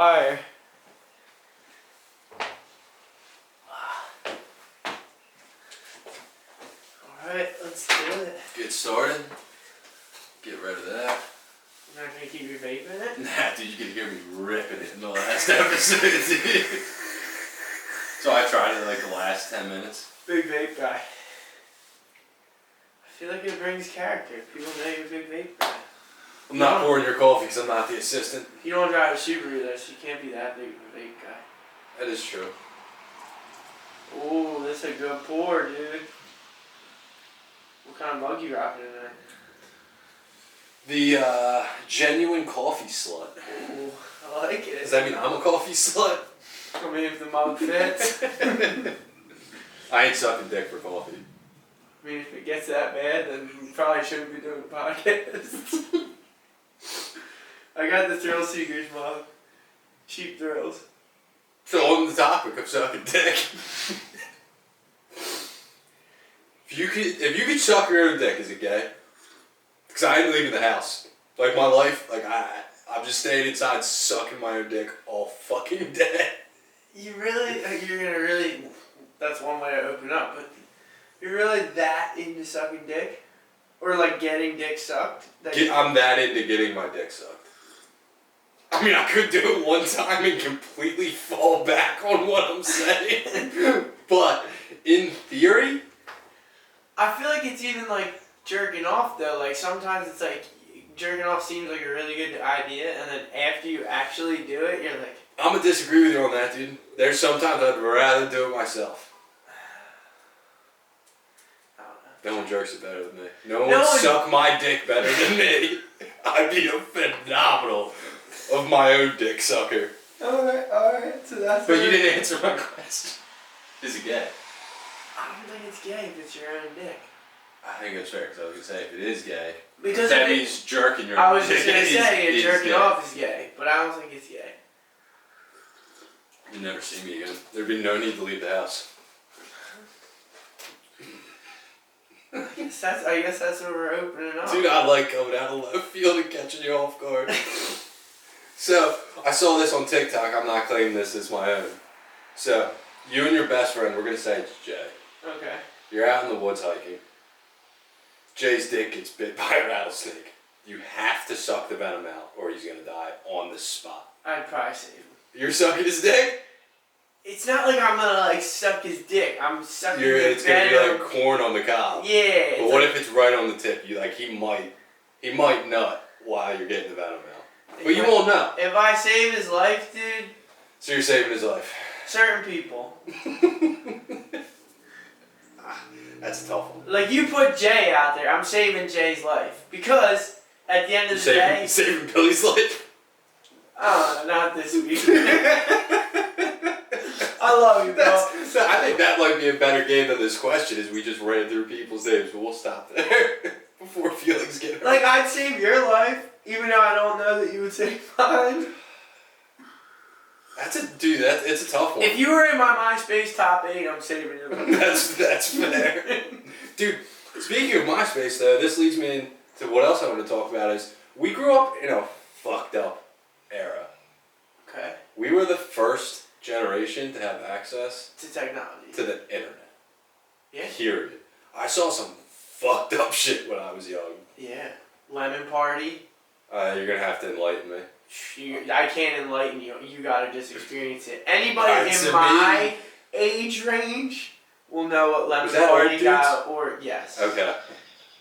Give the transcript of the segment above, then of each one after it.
Alright. Alright, let's do it. Get started. Get rid of that. You're not gonna keep your vape in it? Nah, dude, you can hear me ripping it in the last episode, dude. So I tried it like the last 10 minutes. Big vape guy. I feel like it brings character. People know you're a big vape guy. I'm not pouring your coffee because I'm not the assistant. You don't drive a Subaru though, so you can't be that big of a vape guy. That is true. Ooh, this is a good pour, dude. What kind of mug you rocking in there? The genuine coffee slut. Ooh, I like it. Does that mean I'm a coffee slut? I mean, if the mug fits. I ain't sucking dick for coffee. I mean, if it gets that bad, then you probably shouldn't be doing a podcast. I got the Thrill Seekers mug. Cheap thrills. So on the topic of sucking dick. If you could suck your own dick, is it gay? Because I ain't leaving the house. Like my life, like I'm just staying inside sucking my own dick all fucking day. You're gonna really, that's one way to open up, but you're really that into sucking dick? Or like getting dick sucked? I'm that into getting my dick sucked. I mean, I could do it one time and completely fall back on what I'm saying. But in theory, I feel like it's even like jerking off though. Like sometimes it's like jerking off seems like a really good idea, and then after you actually do it, you're like, I'm gonna disagree with you on that, dude. There's sometimes I'd rather do it myself. I don't know. No one jerks it better than me. No one suck my dick better than me. I'd be a phenomenal of my own dick sucker. Alright, so that's But you didn't answer my question. Is it gay? I don't think it's gay if it's your own dick. I think it's fair, because I was going to say, if it is gay, Because that means jerking your I was dick just going to say, is jerking gay. off is gay, but I don't think it's gay. You'd never see me again. There'd be no need to leave the house. I guess that's where we're opening up. Dude, I like coming out of left field and catching you off guard. So, I saw this on TikTok. I'm not claiming this as my own. So, you and your best friend, we're going to say it's Jay. Okay. You're out in the woods hiking. Jay's dick gets bit by a rattlesnake. You have to suck the venom out or he's going to die on the spot. I'd probably save him. You're sucking his dick? It's not like I'm gonna like suck his dick. I'm sucking the It's going to be venom. like corn on the cob. Yeah. But what if it's right on the tip? He might nut while you're getting the venom out. But you won't know. If I save his life, dude. So you're saving his life. Certain people. That's a tough one. Like you put Jay out there, I'm saving Jay's life because at the end of the day, saving Billy's life. Not this week. I love you, bro. I think that might be a better game than this question. Is we just ran through people's names, but we'll stop there before feelings get hurt. Like I'd save your life, even though I don't know that you would save mine. It's a tough one. If you were in my MySpace top 8, I'm saving your life. That's fair. Dude, speaking of MySpace though, this leads me into what else I want to talk about is we grew up in a fucked up era. Okay. We were the first generation to have access To technology. to the internet. Yeah. Period. I saw some fucked up shit when I was young. Yeah. Lemon Party. You're gonna have to enlighten me. I can't enlighten you. You gotta just experience it. Anybody Alright, in my age range will know what Lemon Party got. Or yes. Okay.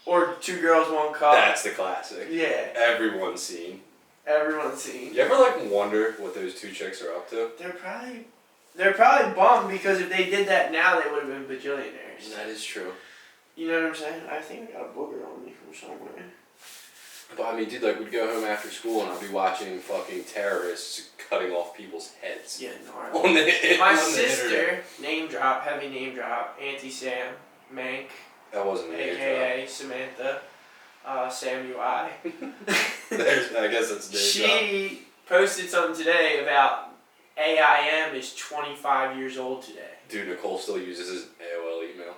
Or Two Girls, One Cup. That's the classic. Yeah. Everyone's seen. Everyone's seen. You ever wonder what those two chicks are up to? They're probably bummed because if they did that now, they would have been bajillionaires. That is true. You know what I'm saying? I think I got a booger on me from somewhere. But I mean, dude, we'd go home after school and I'd be watching fucking terrorists cutting off people's heads. Yeah, On the my on the sister, internet. heavy name drop, Auntie Sam, Mank, That wasn't a name aka Samantha, Sam UI. I guess that's a name She posted something today about AIM is 25 years old today. Dude, Nicole still uses his AOL email.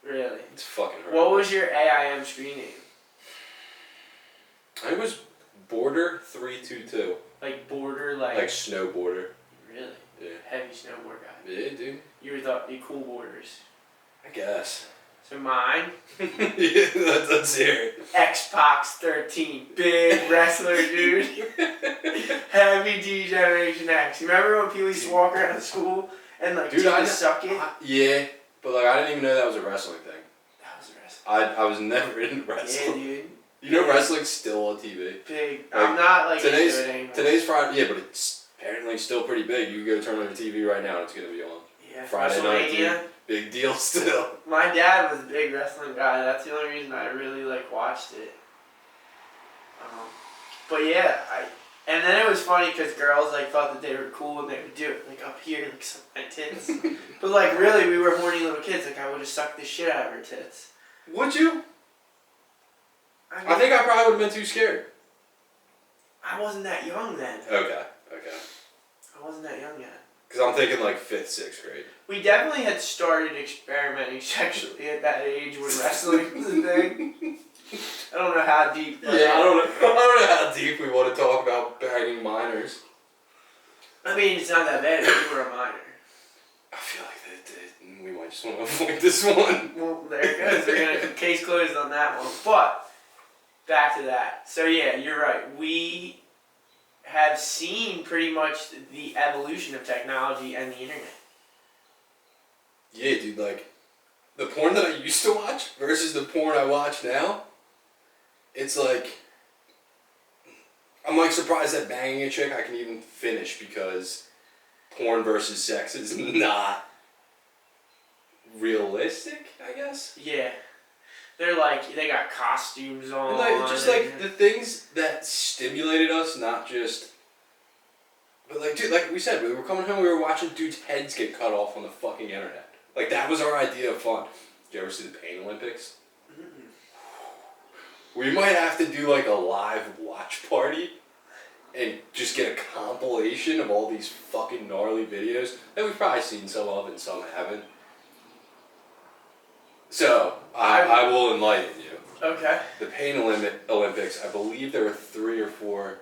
Really? It's fucking her. What was your AIM screen name? I think it was Border 322. Like border, like snowboarder. Really? Yeah. Heavy snowboard guy. Yeah, dude. You were the cool boarders. I guess. So mine, Yeah, let's hear it. Xbox 13, big wrestler dude. Heavy D Generation X. You remember when people used to walk around school and like Dude, just suck it? Yeah, but like I didn't even know that was a wrestling thing. That was wrestling. I was never into Yeah, wrestling. dude. You know wrestling's still on TV. Big. Like, I'm not like today's into it anymore. today's Friday. Yeah, but it's apparently still pretty big. You go turn on your TV right now, and it's gonna be on. Yeah, Friday night, dude. WrestleMania. Big deal still. My dad was a big wrestling guy. That's the only reason I really like watched it. But yeah, and then it was funny because girls like thought that they were cool and they would do it like up here like suck my tits. But like really, we were horny little kids. Like I would have sucked the shit out of her tits. Would you? I I think I probably would have been too scared. I wasn't that young then. Okay. I wasn't that young yet. Because I'm thinking like 5th, 6th grade. We definitely had started experimenting sexually at that age when wrestling was a thing. I don't know how deep. Yeah, I don't know how deep we want to talk about banging minors. I mean, it's not that bad if you were a minor. I feel like we might just want to avoid this one. Well, there it goes. We're gonna case closed on that one. But back to that. So yeah, you're right. We have seen pretty much the evolution of technology and the internet. Yeah, dude, like, the porn that I used to watch versus the porn I watch now, it's like, I'm like surprised that banging a chick I can even finish because porn versus sex is not realistic, I guess. Yeah. They're like, they got costumes on. And like, just like the things that stimulated us, not just. But like, dude, like we said, we were coming home, we were watching dudes' heads get cut off on the fucking internet. Like, that was our idea of fun. Did you ever see the Pain Olympics? Mm-mm. We might have to do like a live watch party and just get a compilation of all these fucking gnarly videos that we've probably seen some of and some haven't. So, I will enlighten you. Okay. The Pain Olympics, I believe there were 3 or 4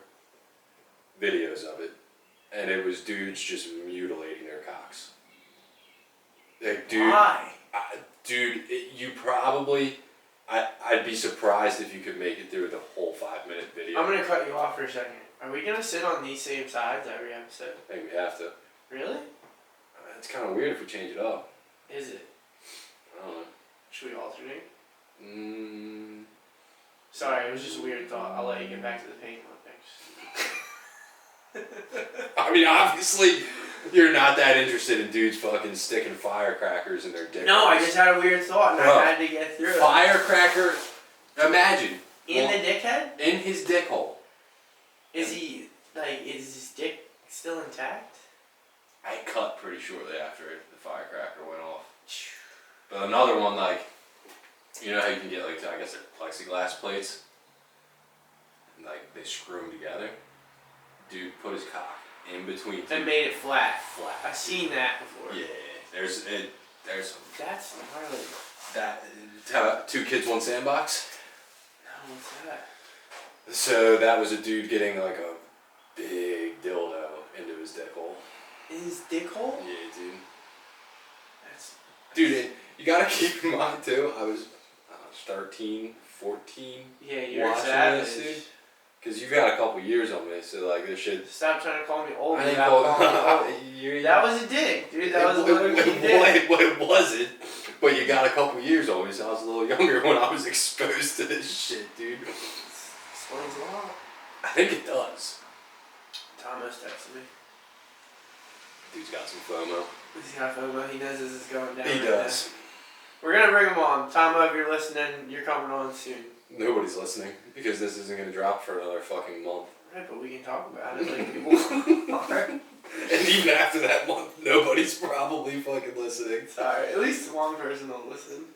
videos of it. And it was dudes just mutilating their cocks. Like, dude. Why? Dude, you probably... I'd be surprised if you could make it through the whole 5-minute video. I'm gonna cut you off for a second. Are we gonna sit on these same sides every episode? I think we have to. Really? It's kind of weird if we change it up. Is it? I don't know. Should we alternate? Mm. Sorry, it was just a weird thought. I'll let you get back to the Pain Olympics. I mean, obviously, you're not that interested in dudes fucking sticking firecrackers in their dick. No, I just had a weird thought and I had to get through it. Firecracker, imagine. In the dickhead? In his dick hole. Is his dick still intact? I cut pretty shortly after the firecracker went off. But another one, like, you know how you can get, like, I guess they're plexiglass plates? And, like, they screw them together? Dude put his cock in between two. And made it flat. Flat. I've seen that before. Yeah, there's That's gnarly. that, 2 kids, 1 sandbox. No, what's that? So that was a dude getting, like, a big dildo into his dick hole. In his dick hole? Yeah, dude. That's... Dude, you gotta keep in mind, too, I was 13, 14. Yeah, you're watching savage. this, dude. Because you've got a couple years on me, so like this shit. Stop trying to call me old. I ain't without called. calling me old. That was a dig, dude. That was a little dig. It wasn't, but you got a couple years on me, so I was a little younger when I was exposed to this shit, dude. Explains a lot. I think it does. Thomas texted me. Dude's got some FOMO. He's got FOMO. He knows this is going down. He right does. now. We're gonna bring him on. Tomo, if you're listening, you're coming on soon. Nobody's listening because this isn't gonna drop for another fucking month. Right, but we can talk about it like people are. And even after that month, nobody's probably fucking listening. Sorry, at least one person will listen.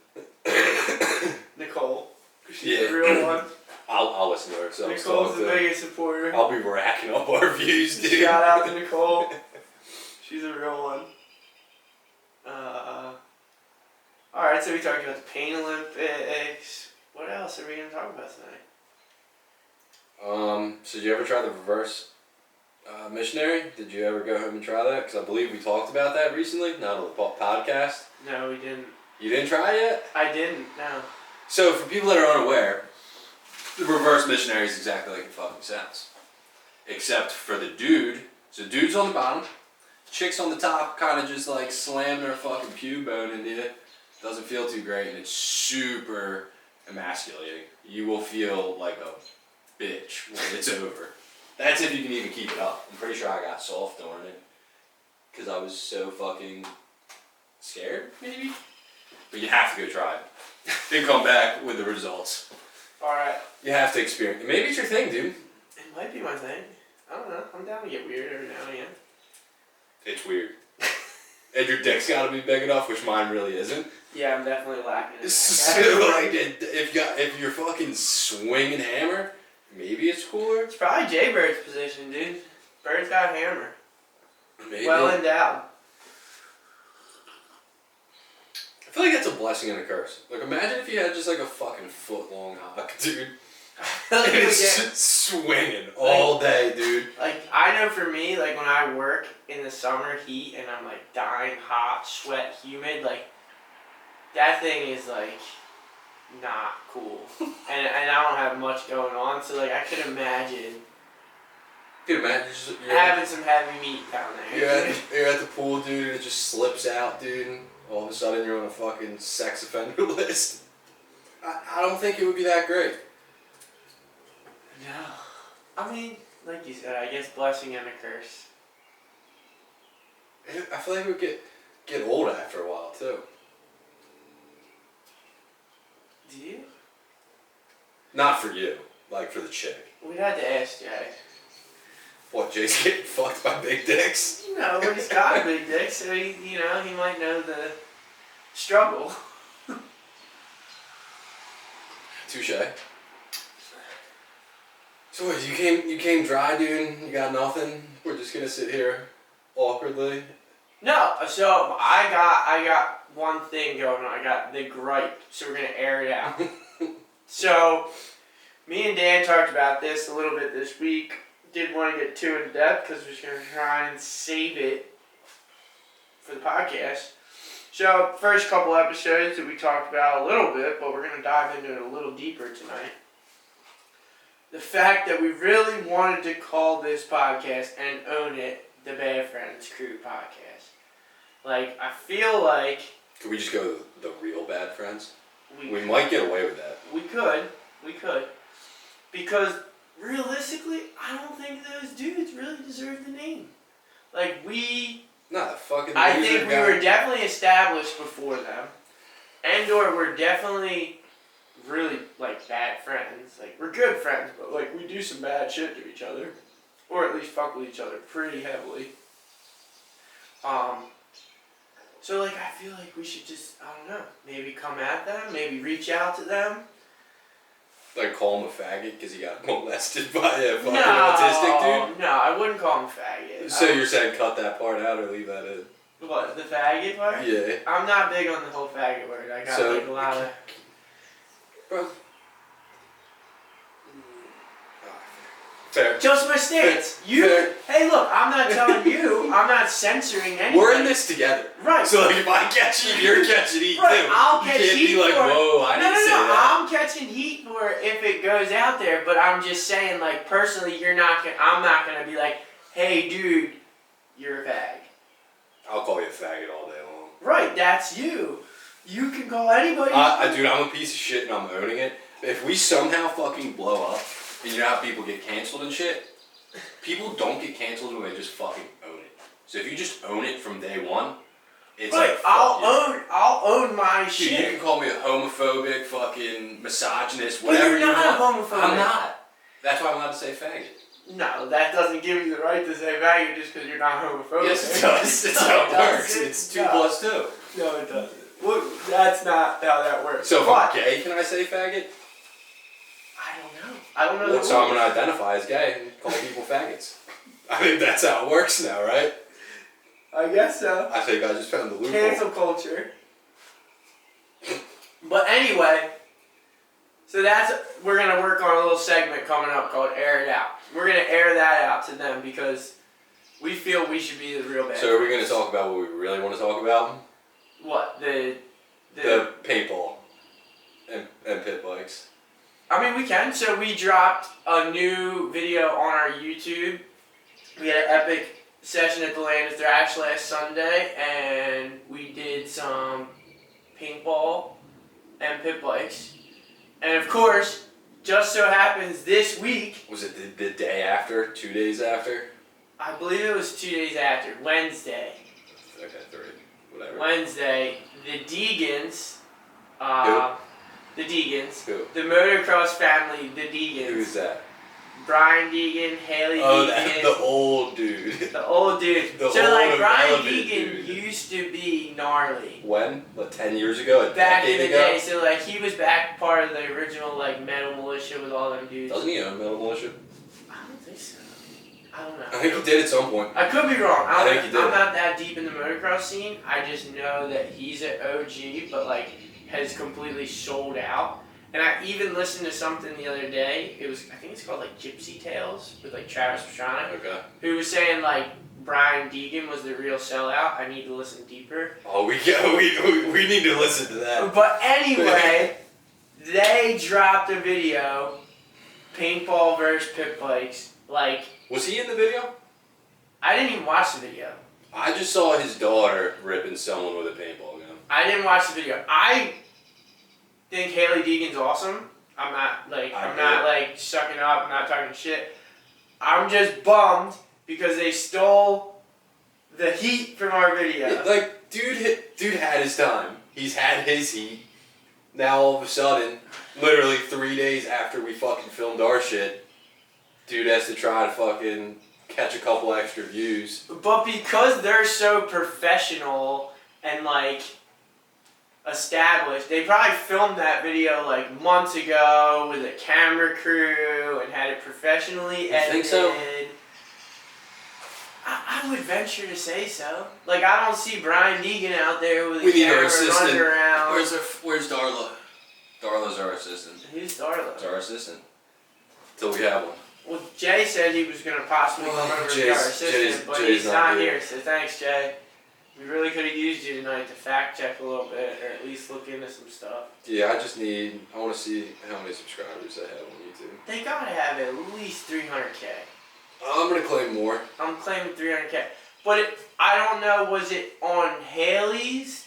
Nicole. She's Yeah. the real one. I'll listen to her. So Nicole's the biggest supporter. I'll be racking up our views, dude. Shout out to Nicole. She's a real one. Alright, so we talked about the Pain Olympics. What else are we going to talk about tonight? So did you ever try the reverse Missionary, did you ever go home and try that? Because I believe we talked about that recently, not on the podcast. No, we didn't. You didn't try it yet? I didn't, no. So, for people that are unaware, the reverse missionary is exactly like it fucking sounds. Except for the dude. So, dude's on the bottom, chick's on the top, kind of just like slamming her fucking pube bone into you. Doesn't feel too great, and it's super emasculating. You will feel like a bitch when it's over. That's if you can even keep it up. I'm pretty sure I got soft during it. Because I was so fucking scared, maybe? But you have to go try it. Then come back with the results. Alright. You have to experience it. Maybe it's your thing, dude. It might be my thing. I don't know. I'm down to get weird every now and again. It's weird. And your dick's gotta be big enough, which mine really isn't. Yeah, I'm definitely lacking in So, that. like, if you're fucking swinging hammer, maybe it's cooler. It's probably Jay Bird's position, dude. Bird's got a hammer. Maybe. Well endowed. I feel like that's a blessing and a curse. Like, imagine if you had just like a fucking foot long hock, dude. And it's just swinging all day, dude. Like, I know for me, like, when I work in the summer heat and I'm, like, dying hot, sweat, humid, like, that thing is, like, not cool. and I don't have much going on, so, like, I could imagine Dude, man, having some heavy meat down there. you're at the pool, dude, and it just slips out, dude. And all of a sudden, you're on a fucking sex offender list. I don't think it would be that great. No. I mean, like you said, I guess blessing and a curse. I feel like it would get old after a while, too. Do you? Not for you. Like, for the chick. We'd have to ask Jay. What, Jay's getting fucked by big dicks? No, but he's got a big dick, so he might know the struggle. Touche. So what, you came dry, dude? You got nothing? We're just gonna sit here awkwardly? No, so I got one thing going on. I got the gripe, so we're gonna air it out. So, me and Dan talked about this a little bit this week. Didn't want to get too in depth because we're just gonna try and save it for the podcast. So, first couple episodes that we talked about a little bit, but we're gonna dive into it a little deeper tonight. The fact that we really wanted to call this podcast and own it the Bad Friends Crew podcast. Like, I feel like Could we just go the real bad friends? we might get away with that. We could. Because realistically, I don't think those dudes really deserve the name. Like, Nah, the fucking I loser think we guy. were definitely established before them. And/or we're definitely really, like, bad friends. Like, we're good friends, but, like, we do some bad shit to each other. Or at least fuck with each other pretty heavily. So, like, I feel like we should just, I don't know, maybe come at them, maybe reach out to them. Like, call him a faggot because he got molested by a fucking autistic dude? No, I wouldn't call him faggot. So you're saying cut that part out or leave that in? What, the faggot part? Yeah. I'm not big on the whole faggot word. I got So- like a lot of... Bro. Fair. Just my stance. Fair. Hey, look, I'm not telling you. I'm not censoring anything. We're in this together. Right. So like, if I catch you, you're catching heat Right, too. I'll you catch can't heat be like, for it. whoa, I didn't say that. I'm catching heat for it if it goes out there, but I'm just saying, like, personally, I'm not gonna be like, hey, dude, you're a fag. I'll call you a faggot all day long. Right, that's you. You can call anybody. Dude, I'm a piece of shit and I'm owning it. If we somehow fucking blow up, and you know how people get canceled and shit? People don't get canceled when they just fucking own it. So if you just own it from day one, it's right, like, fuck you. I'll own my Dude, shit. you can call me a homophobic, fucking misogynist, But whatever you're you not want. a homophobic. I'm not. That's why I'm allowed to say faggot. No, that doesn't give you the right to say faggot just because you're not homophobic. Yes, it does. It's No, how it doesn't. works. It's 2 No. plus 2. No, it doesn't. Well, that's not how that works. So if but, I'm gay, can I say faggot? I don't know. I don't know Well, the so I'm rules. going to identify as gay and call people faggots. I think that's how it works now, right? I guess so. I think I just found the loophole. Cancel culture. But anyway, So we're gonna work on a little segment coming up called Air It Out. We're gonna air that out to them because we feel we should be the real bad. So are we going to talk about what we really want to talk about? What The paintball and pit bikes. I mean, we can. So we dropped a new video on our YouTube. We had an epic session at the Landis Thrash last Sunday, and we did some paintball and pit bikes. And of course, just so happens this week, Was it the day after? 2 days after? I believe it was 2 days after, Wednesday. Okay, 3. Whatever. Wednesday, the Deegans, the Deegans, Who? the motocross family, the Deegans. Who's that? Brian Deegan, Haley Oh, Deegan. the old dude. The old dude. The So like old Brian irrelevant Deegan dude. used to be gnarly. When? Like 10 years ago? A Back in decade the ago? day, so like he was back part of the original like metal militia with all them dudes. Doesn't he own Metal Militia? I don't think so. I don't know. I think he did at some point. I could be wrong. I think he did. I'm not that deep in the motocross scene. I just know that he's an OG, but like has completely sold out. And I even listened to something the other day. I think it's called like Gypsy Tales with like Travis Pastrana, Okay. who was saying like Brian Deegan was the real sellout. I need to listen deeper. Oh, we need to listen to that. But anyway, they dropped a video, paintball versus pit bikes. Like, Was he in the video? I didn't even watch the video. I just saw his daughter ripping someone with a paintball gun. I didn't watch the video. I think Haley Deegan's awesome. I'm not like sucking up. I'm not talking shit. I'm just bummed because they stole the heat from our video. Yeah, like, dude had his time. He's had his heat. Now all of a sudden, literally 3 days after we fucking filmed our shit, dude has to try to fucking catch a couple extra views. But because they're so professional and like established, they probably filmed that video like months ago with a camera crew and had it professionally You edited. think so? I would venture to say so. Like, I don't see Brian Deegan out there with a We need our camera assistant. running around. Where's Darla? Darla's our assistant. Who's Darla? It's our assistant. Till we have one. Well, Jay said he was going to possibly come over and be our assistant, but Jay's he's not not here. here, so thanks, Jay. We really could have used you tonight to fact check a little bit, or at least look into some stuff. Yeah, I want to see how many subscribers I have on YouTube. They gotta have at least 300K. I'm gonna claim more. I'm claiming 300K. But I don't know, was it on Haley's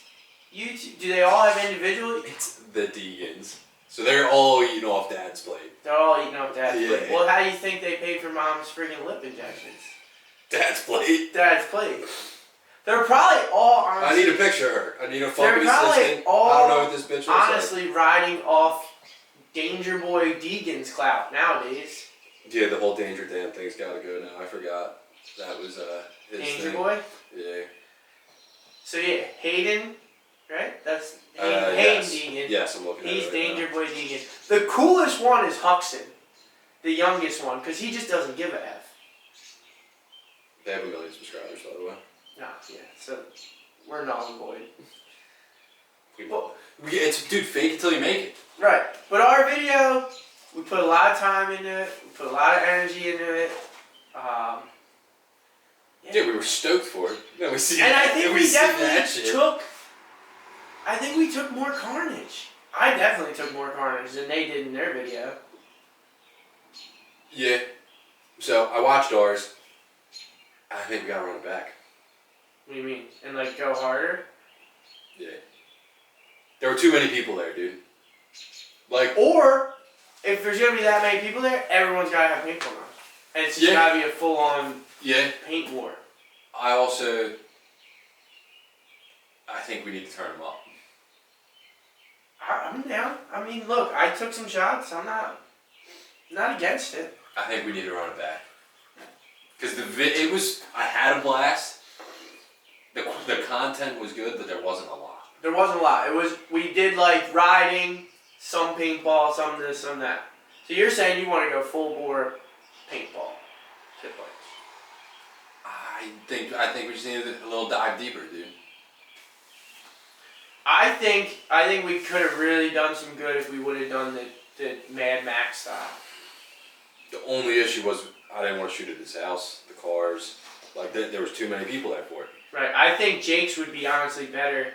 YouTube? Do they all have individual? It's the Deegans. So they're all eating off Dad's plate. They're all eating up Dad's Yeah. plate. Well, how do you think they paid for Mom's friggin' lip injections? Dad's plate? Dad's plate. They're probably all honestly. I need a picture of her. I need a fucking They're probably assistant. all I don't know what this bitch looks honestly riding off Danger Boy Deegan's clout nowadays. like. Yeah, the whole Danger Dan thing's gotta go now. I forgot. That was his Danger thing. Boy? Yeah. So yeah, Hayden, right? That's Hayden Yes. Deegan. Yes, I'm looking at He's it right Danger Boy Deegan. The coolest one is Huxon, the youngest one, because he just doesn't give a F. now. They have 1 million subscribers, by the way. No, yeah, so we're null and void. It's dude, fake it till you make it. Right, but our video, we put a lot of time into it, we put a lot of energy into it. Yeah, we were stoked for it. Yeah, we see And that. I think we we see that definitely shit. took more carnage. I definitely took more carnage than they did in their video. Yeah. So I watched ours. I think we gotta run it back. What do you mean? And like go harder? Yeah. There were too many people there, dude. Like, Or, if there's gonna be that many people there, everyone's gotta have paintball on. And it's just Yeah. gotta be a full on yeah. paint war. I think we need to turn them up. I'm down. I mean, look, I took some shots. I'm not against it. I think we need to run it back. Because I had a blast. The content was good, but there wasn't a lot. There wasn't a lot. We did like riding, some paintball, some this, some that. So you're saying you want to go full bore paintball, pit bikes. I think we just need a little dive deeper, dude. I think we could have really done some good if we would have done the the Mad Max style. The only issue was I didn't want to shoot at his house, the cars. Like, there was too many people there for it. Right. I think Jake's would be honestly better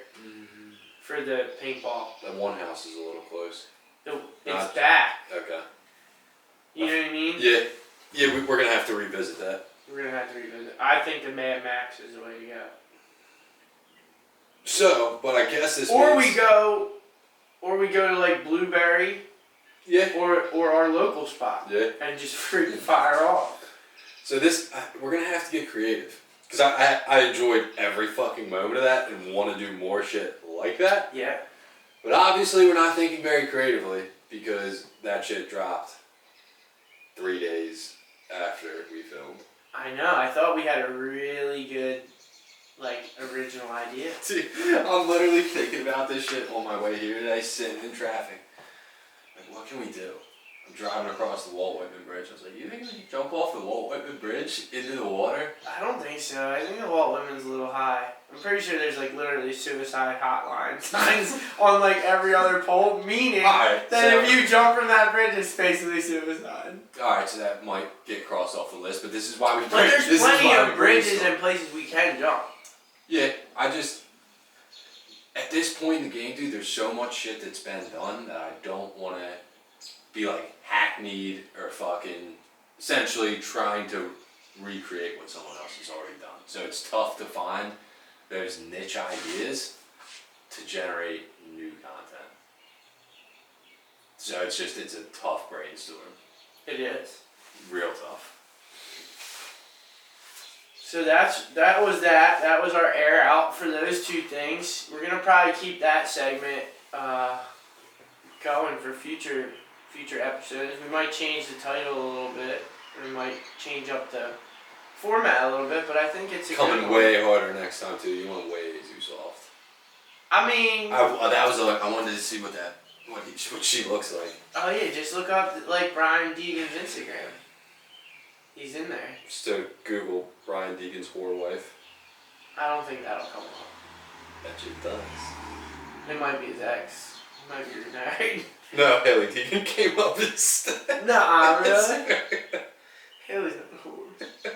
for the paintball. That one house is a little close. It's back. Okay. You know what I mean? Yeah. Yeah, we're going to have to revisit that. We're gonna have to revisit. I think the Mad Max is the way to go. So, but I guess this Or means... we go to like Blueberry. Yeah. Or our local spot. Yeah. And just freaking fire off. So we're going to have to get creative. Because I enjoyed every fucking moment of that and want to do more shit like that. Yeah. But obviously we're not thinking very creatively because that shit dropped 3 days after we filmed. I know. I thought we had a really good, original idea. Dude, I'm literally thinking about this shit on my way here today, sitting in traffic. Like, what can we do? I'm driving across the Walt Whitman Bridge. I was like, you think we can jump off the Walt Whitman Bridge into the water? I don't think so. I think the Walt Whitman's a little high. I'm pretty sure there's literally suicide hotline signs on every other pole, meaning Alright, that so- if you jump from that bridge, it's basically suicide. Alright, so that might get crossed off the list, but this is why we But there's this is plenty why of we bridges brainstorm. and places we can jump. Yeah, at this point in the game, dude, there's so much shit that's been done that I don't want to be hackneyed or fucking essentially trying to recreate what someone else has already done. So it's tough to find those niche ideas to generate new content. So it's a tough brainstorm. It is. Real tough. So that was our air out for those two things. We're gonna probably keep that segment going for future episodes. We might change the title a little bit, or we might change up the format a little bit. But I think it's a Coming good way harder next time too. You went way too soft. I mean, I wanted to see what she looks like. oh yeah, just look up Brian Deegan's Instagram. He's in there. Just to Google Brian Deegan's whore wife. I don't think that'll come up. Bet you it does. It might be his ex. He might be remarried. No, Haley Deegan came up instead. Nah, really? Haley's not a whore.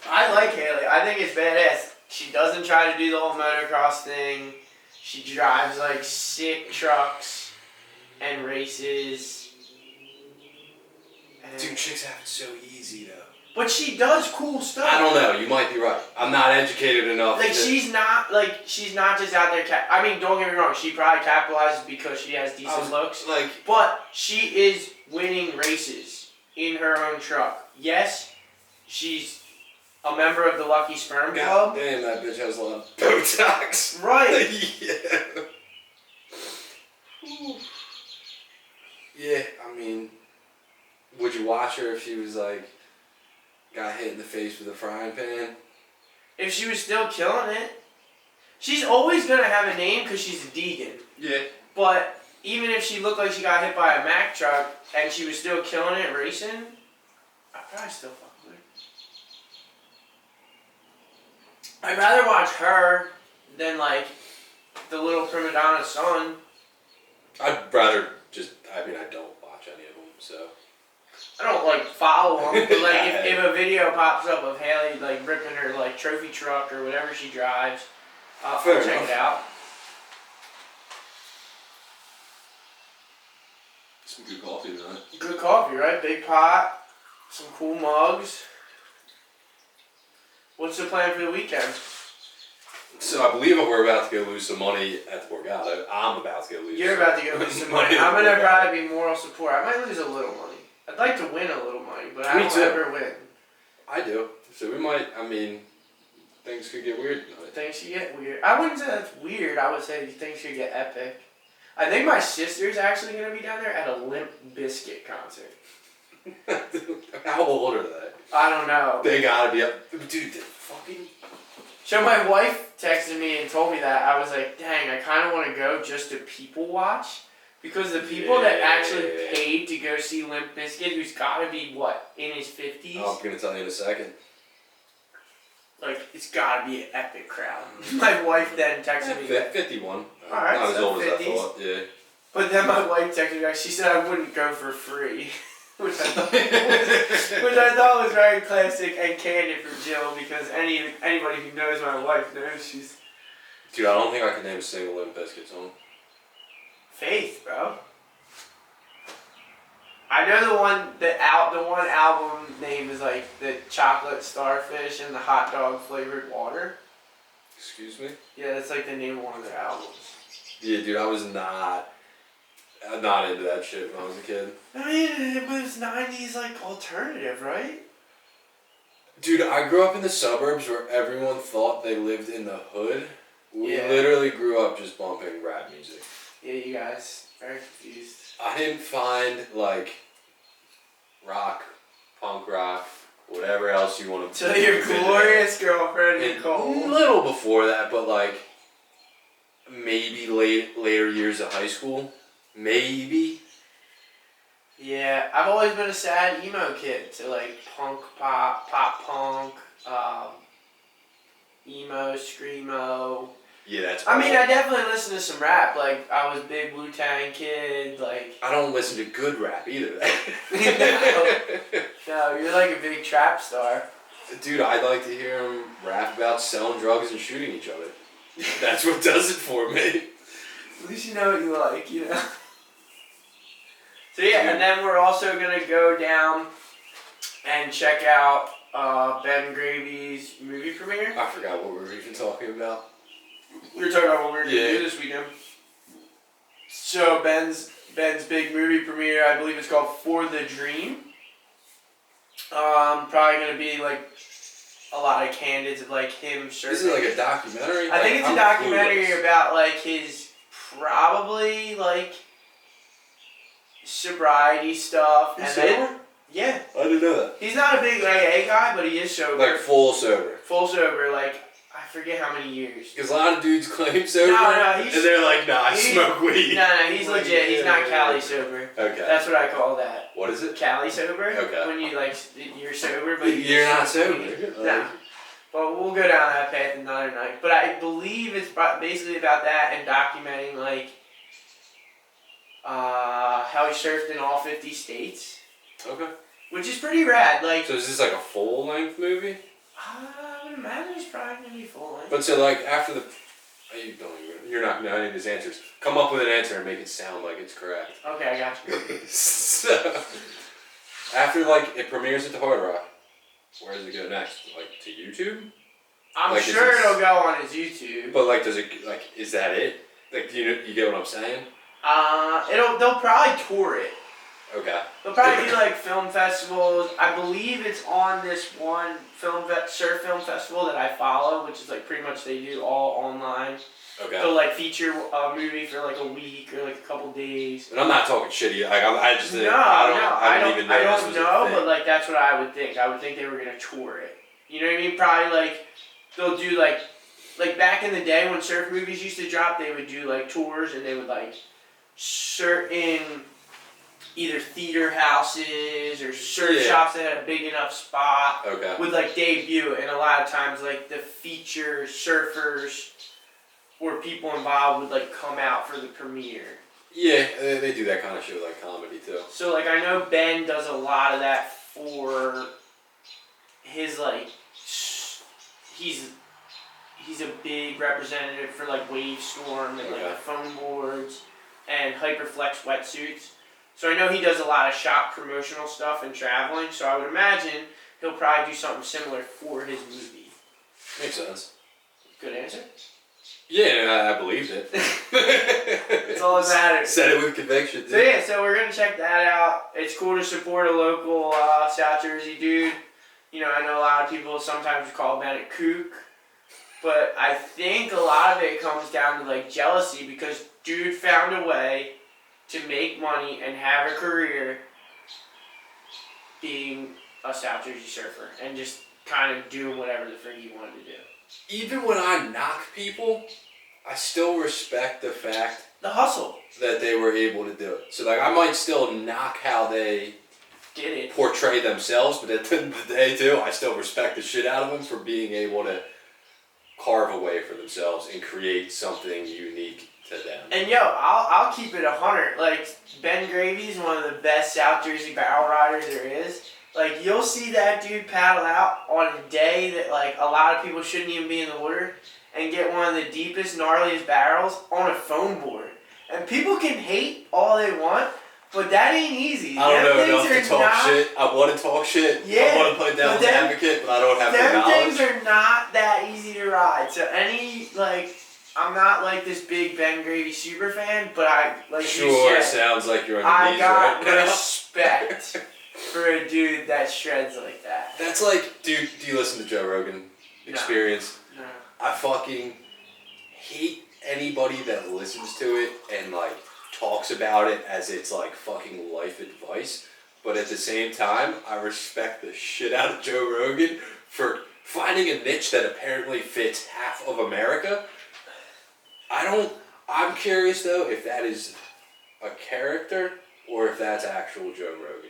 I like Haley. I think it's badass. She doesn't try to do the whole motocross thing. She drives sick trucks and races. And Dude, chicks have it so easy though. but she does cool stuff. I don't know. You might be right. I'm not educated enough. She's not just out there. I mean, don't get me wrong. She probably capitalizes because she has decent looks. But she is winning races in her own truck. Yes, she's a member of the Lucky Sperm Club. Damn, that bitch has a lot of Botox. Right. Yeah. Yeah, I mean, would you watch her if she was got hit in the face with a frying pan? If she was still killing it, she's always gonna have a name because she's a Deegan. Yeah. But even if she looked like she got hit by a Mack truck and she was still killing it racing, I'd probably still fuck with her. I'd rather watch her than the little prima donna son. I'd rather I don't watch any of them, so. I don't follow them, but Yeah. if a video pops up of Haley ripping her trophy truck or whatever she drives, I'll Fair check enough. it out. Some good coffee tonight. Good coffee, right? Big pot, some cool mugs. What's the plan for the weekend? So I believe we're about to go lose some money at the Borgata. I'm about to go lose. You're about to go lose some money. I'm gonna probably be moral support. I might lose a little money. I'd like to win a little money, but I Me don't too. ever win. I do. So we might. I mean, things could get weird tonight. Things could get weird. I wouldn't say that's weird. I would say things could get epic. I think my sister's actually gonna be down there at a Limp Bizkit concert. How old are they? I don't know. They gotta be up. Dude, they're fucking. So my wife texted me and told me that. I was like, dang, I kind of want to go just to people watch. Because the people that actually Yeah. paid to go see Limp Bizkit, who's got to be, what, in his 50s? Oh, I'm gonna tell you in a second. It's got to be an epic crowd. My wife then texted me that. 51. Alright, Not as so old as I 50s. thought. Yeah. But then my wife texted me back. She said I wouldn't go for free, which I thought was very classic and candid for Jill, because anybody who knows my wife knows she's Dude, I don't think I can name a single Limp Bizkit song. Faith, bro. I know the one album name is like the chocolate starfish and the hot dog flavored water. Excuse me? Yeah, that's like the name of one of their albums. Yeah, dude, I was not into that shit when I was a kid. I mean, it was 90s like alternative, right? Dude, I grew up in the suburbs where everyone thought they lived in the hood. We literally grew up just bumping rap music. Yeah, you guys, very confused. I didn't find, like, rock, punk rock, whatever else you want to... Till your glorious girlfriend, Nicole. A little before that, but, like, maybe later years of high school. Maybe. Yeah, I've always been a sad emo kid to, like, punk, pop punk, emo, screamo. Yeah, that's... I mean, I definitely listen to some rap. Like, I was a big Wu-Tang kid. Like, I don't listen to good rap either. no, you're like a big trap star. Dude, I'd like to hear him rap about selling drugs and shooting each other. That's what does it for me. At least you know what you like, you know? So yeah, and then we're also going to go down and check out Ben Gravy's movie premiere. I forgot what we were even talking about. We were talking about what we were going to do this weekend. So Ben's big movie premiere, I believe it's called For the Dream. Probably going to be like a lot of candidates of like him surfing. Is it like a documentary? I think it's a documentary about like his probably like sobriety stuff. He's and sober? Yeah. I didn't know that. He's not a big AA guy, but he is sober. Like full sober. Full sober, like I forget how many years. Because a lot of dudes claim sober. No, he's... And they're like, nah, I smoke weed. No, he's legit. He's not Cali sober. Okay. That's what I call that. What is it? Cali sober. Okay. When you like, you're sober, but you're not sober. No. But we'll go down that path another night. But I believe it's basically about that and documenting like how he surfed in all 50 states. Okay. Which is pretty rad. Like. So is this like a full length movie? I would imagine it's probably gonna be full length. But so like after the, you're not knowing his answers. Come up with an answer and make it sound like it's correct. Okay, I got you. So after like it premieres at the Hard Rock, where does it go next? Like to YouTube? I'm like, sure it'll go on his YouTube. But like, does it like is that it? Like, you get what I'm saying? They'll probably tour it. Okay. They'll probably do like film festivals. I believe it's on this one surf film festival that I follow, which is like pretty much they do all online. Okay. They'll like feature a movie for like a week or like a couple days. And I'm not talking shitty. Like I just No, I don't even know. I don't know, but like that's what I would think. I would think they were gonna tour it. You know what I mean? Probably like they'll do like back in the day when surf movies used to drop, they would do like tours and they would like certain either theater houses or surf shops that had a big enough spot would like debut, and a lot of times like the feature surfers or people involved would like come out for the premiere. Yeah, they do that kind of shit with like comedy too. So like I know Ben does a lot of that for his like he's a big representative for like Wavestorm and like the foam boards and Hyperflex wetsuits. So I know he does a lot of shop promotional stuff and traveling, so I would imagine he'll probably do something similar for his movie. Makes sense. Good answer? Yeah, I believed it. That's all that matters. Said it with conviction. So yeah, so we're going to check that out. It's cool to support a local South Jersey dude. You know, I know a lot of people sometimes call Ben a kook, but I think a lot of it comes down to like jealousy because dude found a way to make money and have a career being a South Jersey surfer and just kind of doing whatever the frig he wanted to do. Even when I knock people, I still respect the fact the hustle that they were able to do it. So like I might still knock how they did it, portray themselves, but at the end of the day too, I still respect the shit out of them for being able to carve a way for themselves and create something unique to them. And yo, I'll keep it 100. Like Ben Gravy's one of the best South Jersey barrel riders there is. Like you'll see that dude paddle out on a day that like a lot of people shouldn't even be in the water and get one of the deepest, gnarliest barrels on a foam board. And people can hate all they want, but that ain't easy. I don't Them know enough things to are talk not- shit. I want to talk shit. Yeah, I want to play devil's but them- advocate, but I don't have the Them knowledge. things are not that easy to ride. So I'm not like this big Ben Gravy super fan, but I like Sure, you said, sounds like you're on your I knees got right now. respect for a dude that shreds like that. That's like, dude, do you listen to Joe Rogan Experience? No. I fucking hate anybody that listens to it and like talks about it as it's like fucking life advice. But at the same time, I respect the shit out of Joe Rogan for finding a niche that apparently fits half of America. I'm curious though if that is a character or if that's actual Joe Rogan.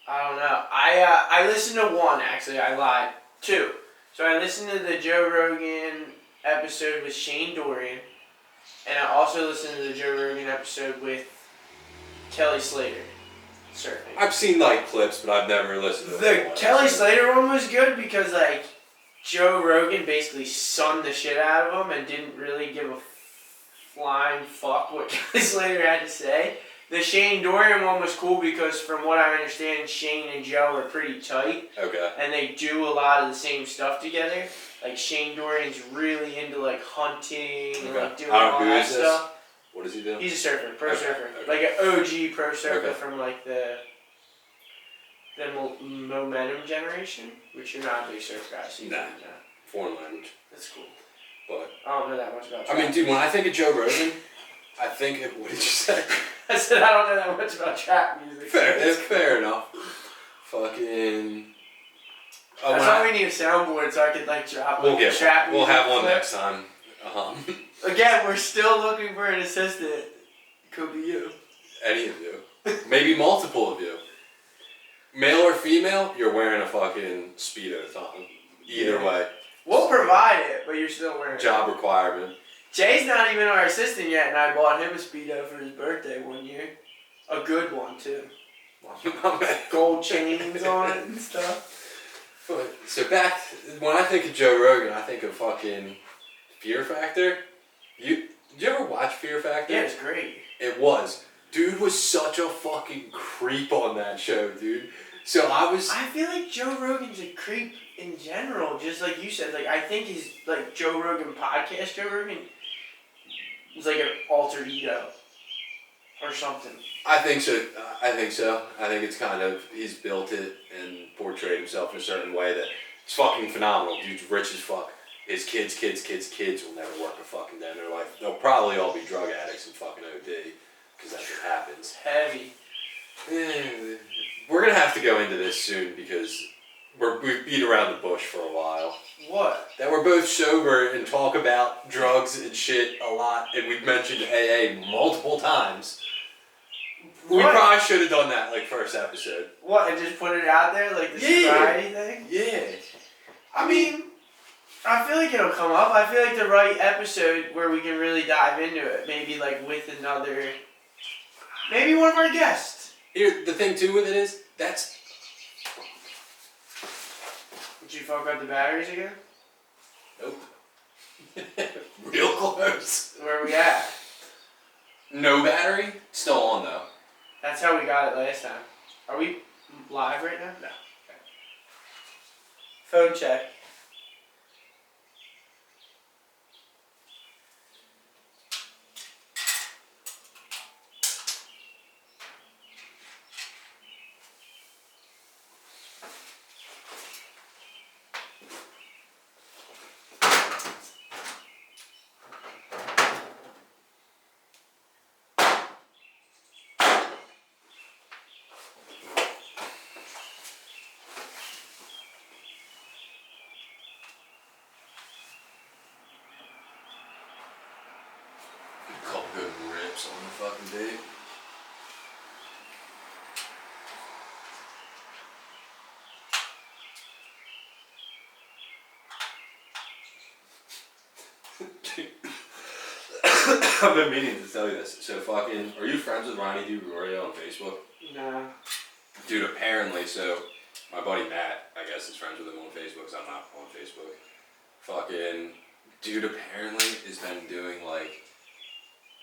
I don't know. I listened to one actually. I lied. Two. So I listened to the Joe Rogan episode with Shane Dorian, and I also listened to the Joe Rogan episode with Kelly Slater, surfing. I've seen like clips, but I've never listened to The Kelly Slater one was good because like Joe Rogan basically sunned the shit out of him and didn't really give a flying fuck what Kelly Slater had to say. The Shane Dorian one was cool because from what I understand, Shane and Joe are pretty tight Okay. and they do a lot of the same stuff together. Like Shane Dorian's really into like hunting and like doing all Who that is this? stuff. What does he do? He's a surfer, pro Okay, surfer, okay. like an OG pro surfer Okay. from like the Momentum generation, which you're not a big surf guy, so you Nah. don't know. Foreign language. That's cool. But I don't know that much about. I mean, dude, when I think of Joe Rogan, I think of, what did you say? I said I don't know that much about trap music. Fair enough. Fucking. Oh, That's when why I- we need a soundboard so I could like drop we'll like, get trap one. We'll music have one clip. next time. Again, we're still looking for an assistant. Could be you. Any of you. Maybe multiple of you. Male or female, you're wearing a fucking Speedo thong. Either way. We'll provide it, but you're still wearing Job it. requirement. Jay's not even our assistant yet, and I bought him a Speedo for his birthday one year. A good one, too. Gold chains on it and stuff. So back, when I think of Joe Rogan, I think of fucking Fear Factor. Did you ever watch Fear Factor? Yeah, it's great. It was. Dude was such a fucking creep on that show, dude. So I feel like Joe Rogan's a creep in general, just like you said. Like, I think his, like, Joe Rogan podcast, Joe Rogan, was like an alter ego. Or something. I think so. I think it's kind of, he's built it and portrayed himself in a certain way that it's fucking phenomenal. Dude's rich as fuck. His kids will never work a fucking day in their life. They'll probably all be drug addicts and fucking OD, because that's what happens. Heavy. We're gonna have to go into this soon because we've beat around the bush for a while. What? That we're both sober and talk about drugs and shit a lot, and we've mentioned AA multiple times. We What? probably should have done that like first episode. What, and just put it out there, like the Yeah. sobriety thing? Yeah. I mean, I feel like it'll come up. I feel like the right episode where we can really dive into it, maybe like with another, maybe one of our guests. Here, the thing too with it is, that's... Did you fuck up the batteries again? Nope. Real close. Where are we at? No battery, still on though. That's how we got it last time. Are we live right now? No. Okay. Phone check. Couple good rips on the fucking day. I've been meaning to tell you this. So fucking, are you friends with Ronnie DiGregorio on Facebook? Nah. Dude, apparently, so my buddy Matt, I guess, is friends with him on Facebook, because I'm not on Facebook. Fucking, dude apparently has been doing like...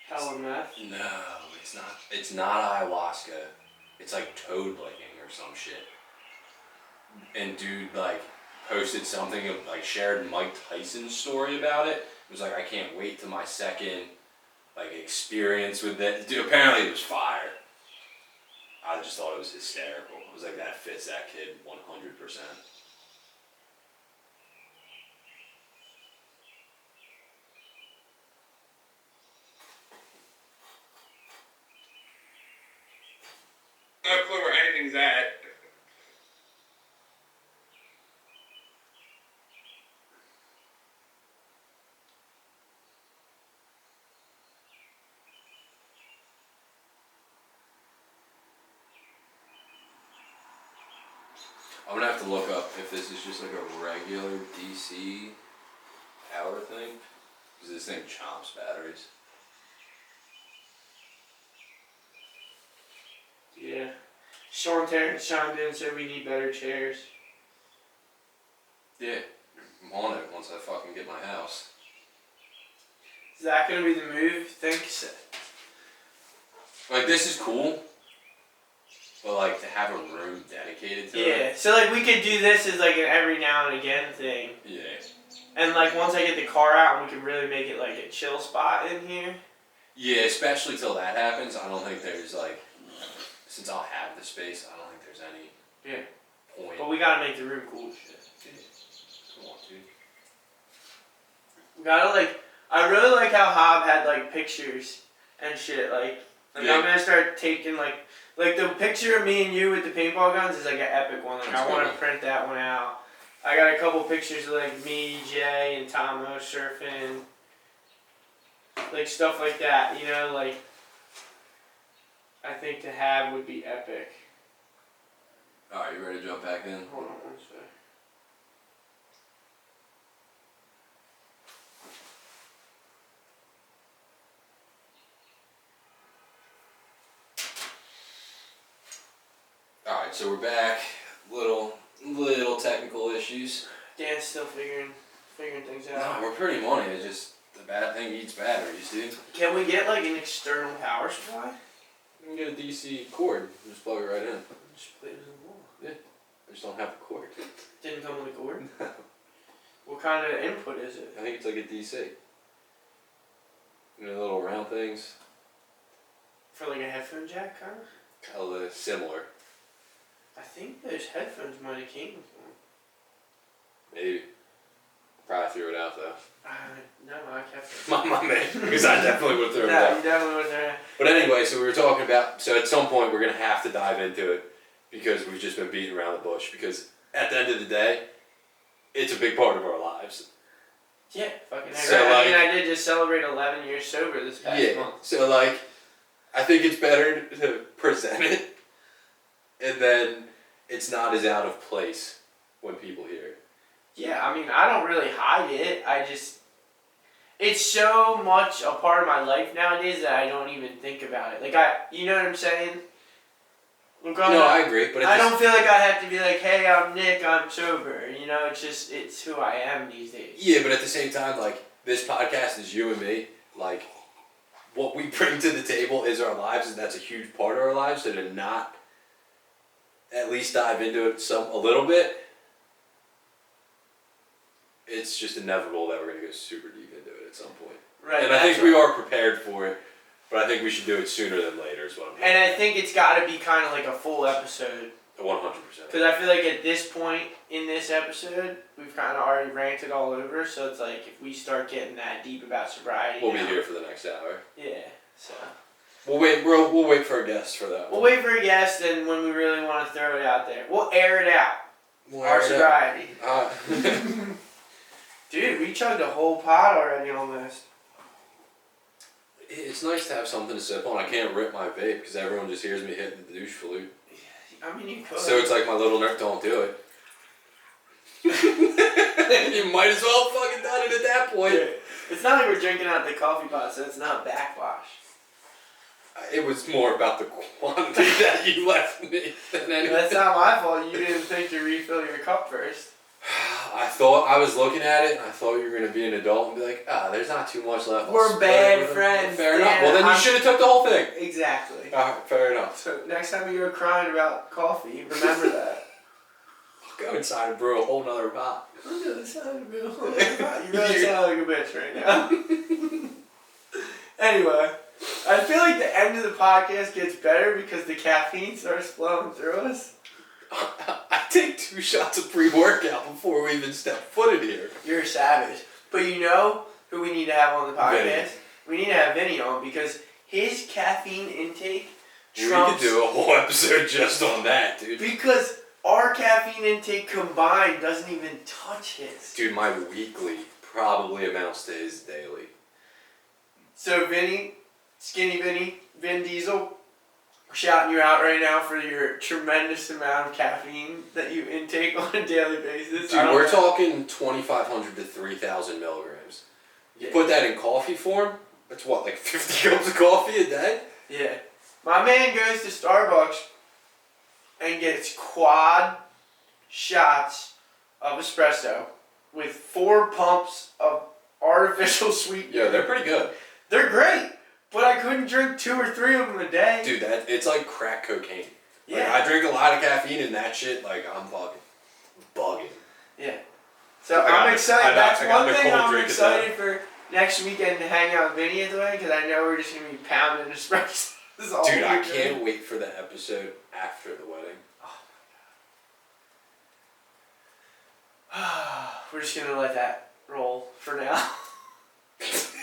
Hella meth? No, it's not. It's not ayahuasca. It's like toad licking or some shit. And dude, like, posted something of, like, shared Mike Tyson's story about it. It was like, I can't wait till my second, like, experience with it. Dude, apparently it was fire. I just thought it was hysterical. I was like, that fits that kid 100%. Not clue where anything's at. I'm gonna have to look up if this is just like a regular DC power thing. Because this thing chomps batteries. Yeah. Sean Terrence chimed in, said we need better chairs. Yeah, I'm on it once I fucking get my house. Is that gonna be the move? Thanks. Like, this is cool. But like, to have a room dedicated to it. Yeah. So like we could do this as like an every now and again thing. Yeah. And like once I get the car out, we could really make it like a chill spot in here. Yeah, especially till that happens. I don't think there's like, since I'll have the space, I don't think there's any point. But we gotta make the room cool as shit. Come on, dude. We gotta like, I really like how Hob had like pictures and shit. Like Yeah. I'm gonna start taking like the picture of me and you with the paintball guns is like an epic one. Like That's I want to cool. print that one out. I got a couple pictures of like me, Jay, and Tomo surfing. Like stuff like that, you know, like I think to have would be epic. Alright, you ready to jump back in? Hold on one sec. Alright, so we're back. Little technical issues. Dan's still figuring things No, out. we're pretty money. It's just the bad thing eats batteries, dude. Can we get like an external power supply? You can get a DC cord. Just plug it right in. Just play it in the wall. I just don't have the cord. Didn't come with a cord? What kind of input is it? I think it's like a DC. You know, the little round things. For like a headphone jack, kind of? Kind of similar. I think those headphones might have came with one. Maybe. Probably threw it out though. No, I kept it. My man. Because I definitely would have thrown it No, out. you definitely was there. But anyway, so we were talking about, so at some point we're going to have to dive into it because we've just been beating around the bush. Because at the end of the day, it's a big part of our lives. Yeah, fucking So, I like- mean, I did just celebrate 11 years sober this past month. So like, I think it's better to present it and then it's not as out of place when people hear it. Yeah, I mean, I don't really hide it. It's so much a part of my life nowadays that I don't even think about it. Like, you know what I'm saying? Like, No, I agree, but I don't feel like I have to be like, hey, I'm Nick, I'm sober. You know, it's who I am these days. Yeah, but at the same time, like, this podcast is you and me. Like, what we bring to the table is our lives, and that's a huge part of our lives. So to not at least dive into it a little bit, it's just inevitable that we're going to go super deep into it at some point. Right. And I think that's we what- are prepared for it, but I think we should do it sooner than later is what I'm And I think it's got to be kind of like a full episode. 100%. Because I feel like at this point in this episode, we've kind of already ranted all over. So it's like if we start getting that deep about sobriety, We'll be now- here for the next hour. Yeah. So We'll wait for a guest for that. we'll wait for a guest, and when we really want to throw it out there, we'll air it out. We'll Our air it out. sobriety. Dude, we chugged a whole pot already almost. It's nice to have something to sip on. I can't rip my vape because everyone just hears me hitting the douche flute. I mean, you could. So it's like my little nerd, don't do it. You might as well have fucking done it at that point. Yeah. It's not like we're drinking out the coffee pot, so it's not backwash. It was more about the quantity that you left me than anything. That's not my fault. You didn't think to refill your cup first. I thought, I was looking at it, and I thought you were going to be an adult and be like, there's not too much left. I'll We're split bad it with them." friends, Fair enough. Dan. Well, then you should have took the whole thing. Exactly. Alright, fair enough. So next time you go crying about coffee, remember that. I'll go inside and brew a whole nother pot. You really sound like a bitch right now. Anyway, I feel like the end of the podcast gets better because the caffeine starts flowing through us. I take 2 shots of pre-workout before we even step foot in here. You're a savage. But you know who we need to have on the podcast? Vinny. We need to have Vinny on because his caffeine intake We trumps... could do a whole episode just on that, dude. Because our caffeine intake combined doesn't even touch his. Dude, my weekly probably amounts to his daily. So Vinny, Skinny Vinny, Vin Diesel, we're shouting you out right now for your tremendous amount of caffeine that you intake on a daily basis. Dude, we're talking 2,500 to 3,000 milligrams. You put that in coffee form, that's what, like 50 cups of coffee a day? Yeah. My man goes to Starbucks and gets quad shots of espresso with 4 pumps of artificial sweetener. Yeah, they're pretty good. They're great, but I couldn't drink 2 or 3 of them a day. Dude, it's like crack cocaine. Yeah. Like, I drink a lot of caffeine and that shit, like, I'm bugging. Yeah. So I got I'm the- excited. I got- That's I got one the thing cold I'm drink excited for next weekend to hang out with Vinny at the wedding because I know we're just going to be pounding espresso. This is all Dude, I weekend. can't wait for the episode after the wedding. We're just going to let that roll for now. Just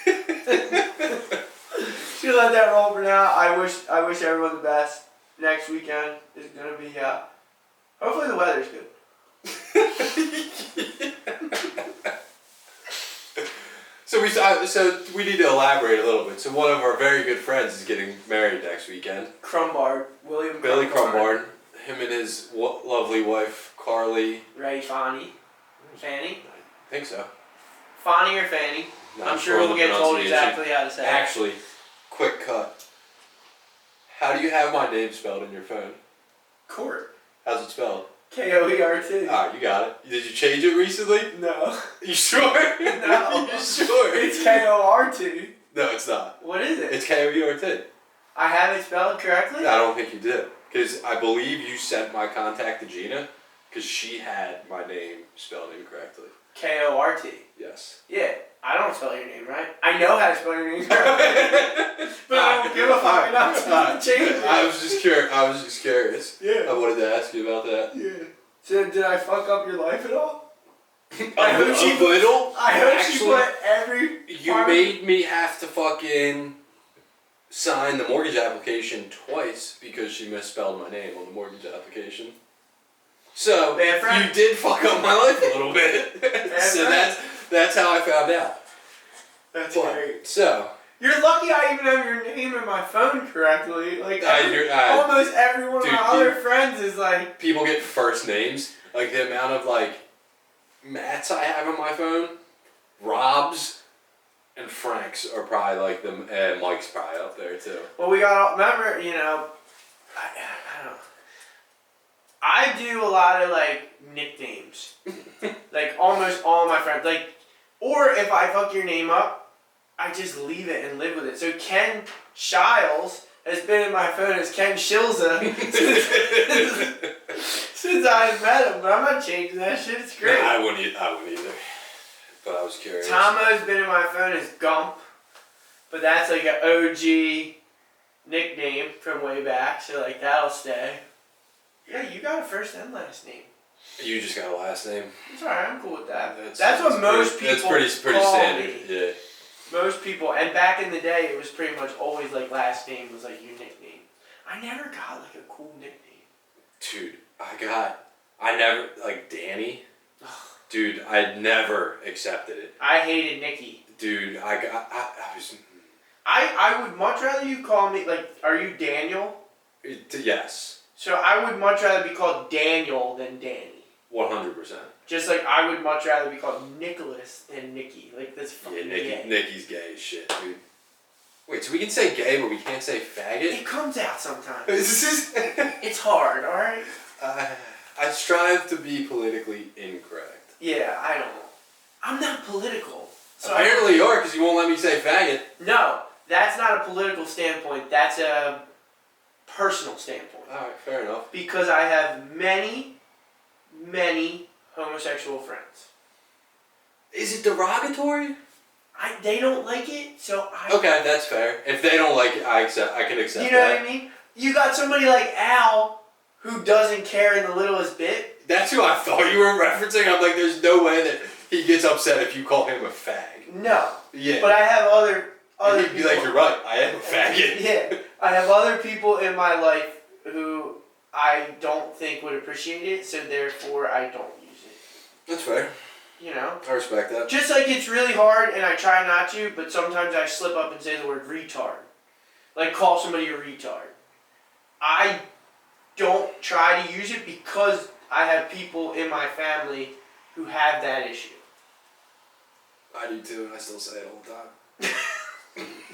gonna let that roll for now. I wish everyone the best. Next weekend is gonna be hopefully the weather's good. So we need to elaborate a little bit. So one of our very good friends is getting married next weekend. Crumbard, William Billy Crumbard, him and his lovely wife Carly. Ray Fanny. Fanny? I think so. Fanny or Fanny? Not I'm sure on we'll the get told pronunciation. exactly how to say it. Actually, quick cut. How do you have my name spelled in your phone? Court. How's it spelled? K-O-E-R-T. Ah, you got it. Did you change it recently? No. You sure? No. You sure? It's K-O-R-T. No, it's not. What is it? It's K-O-E-R-T. I have it spelled correctly? I don't think you did. Because I believe you sent my contact to Gina because she had my name spelled incorrectly. K-O-R-T. Yes. Yeah. I don't spell your name right. I know how to spell your name correctly. But I don't give a fuck enough to change it. I was just curious. Yeah. I wanted to ask you about that. Yeah. So did I fuck up your life at all? A little? I hope Actually, she put every you part- made me have to fucking sign the mortgage application twice because she misspelled my name on the mortgage application. So Bad friend. you did fuck up my life a little bit. So friend. that's how I found out. That's But, great. so You're lucky I even have your name in my phone correctly. Like almost every one of dude, my other friends is like people get first names. Like the amount of like Matts I have on my phone, Robs and Franks are probably like them, and Mike's probably up there too. well, we got. Remember, I don't know. I do a lot of like nicknames, like almost all my friends. Like, or if I fuck your name up, I just leave it and live with it. So Ken Shiles has been in my phone as Ken Shilza since I met him. But I'm not changing that shit. It's great. No, I wouldn't either. But I was curious. Tomo's been in my phone as Gump, but that's like an OG nickname from way back, so like that'll stay. Yeah, you got a first and last name. You just got a last name. It's alright, I'm cool with that. That's what most people That's pretty call standard. me. Yeah. Most people, and back in the day, it was pretty much always like last name was like your nickname. I never got like a cool nickname. Dude, I never like Danny. Dude, I never accepted it. I hated Nikki. Dude, I was. I would much rather you call me like, are you Daniel? Yes. So I would much rather be called Daniel than Danny. 100%. Just like I would much rather be called Nicholas than Nikki. Like that's fucking gay. Nikki's gay as shit, dude. Wait, so we can say gay, but we can't say faggot? It comes out sometimes. This is... It's hard, alright? I strive to be politically incorrect. Yeah, I don't. I'm not political. So Apparently you are, because you won't let me say faggot. No, that's not a political standpoint. That's a personal standpoint. Alright, fair enough. Because I have many, many homosexual friends. Is it derogatory? They don't like it, so I... Okay, that's fair. If they don't like it, I can accept You know what I mean? You got somebody like Al who doesn't care in the littlest bit. That's who I thought you were referencing. I'm like, there's no way that he gets upset if you call him a fag. No. Yeah. But I have other and he'd be people. like, you're right, I am a faggot. Yeah. I have other people in my life who I don't think would appreciate it, so therefore I don't use it. That's fair. You know? I respect that. Just like it's really hard and I try not to, but sometimes I slip up and say the word retard. Like call somebody a retard. I don't try to use it because I have people in my family who have that issue. I do too, and I still say it all the time.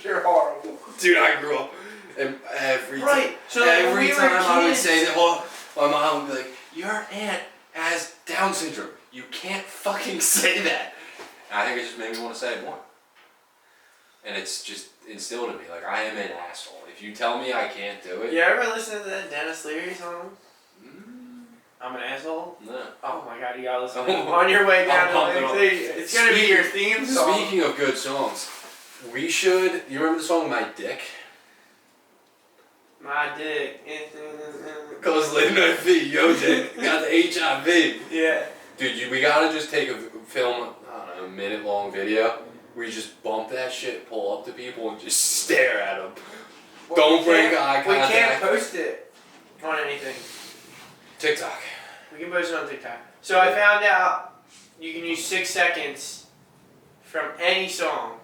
You're horrible. Dude, I grew up, and every Right. So like, when every we were time I would kids- say that, well, my mom would be like, your aunt has Down syndrome. You can't fucking say that. And I think it just made me want to say it more. And it's just instilled in me, like, I am an asshole. If you tell me I can't do it... You ever listen to that Dennis Leary song? Mm, I'm an asshole? no. Oh my god, you gotta listen to it. On your way down I'll to pump the It's gonna be your theme song. Speaking of good songs, we should... You remember the song My Dick? My dick. Cause living on feet, yo dick. Got the HIV. Yeah. Dude, we gotta just take a film, I don't know, a minute long video where you just bump that shit, pull up to people, and just stare at them. Well, Don't we break can't- eye We contact. can't post it on anything. TikTok. We can post it on TikTok. So I found out you can use 6 seconds from any song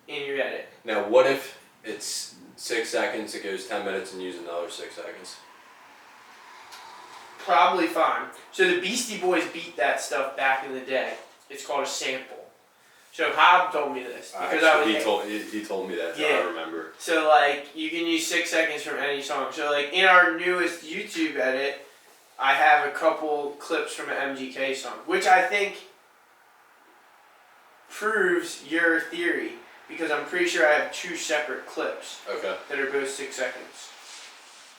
in your edit. Now, what if it's 6 seconds, it goes 10 minutes, and use another 6 seconds? Probably fine. So the Beastie Boys beat that stuff back in the day. It's called a sample. So Hob told me this because I was He told me that, so Yeah. I remember. So like you can use 6 seconds from any song. So like in our newest YouTube edit, I have a couple clips from an MGK song, which I think proves your theory because I'm pretty sure I have 2 separate clips Okay. that are both 6 seconds.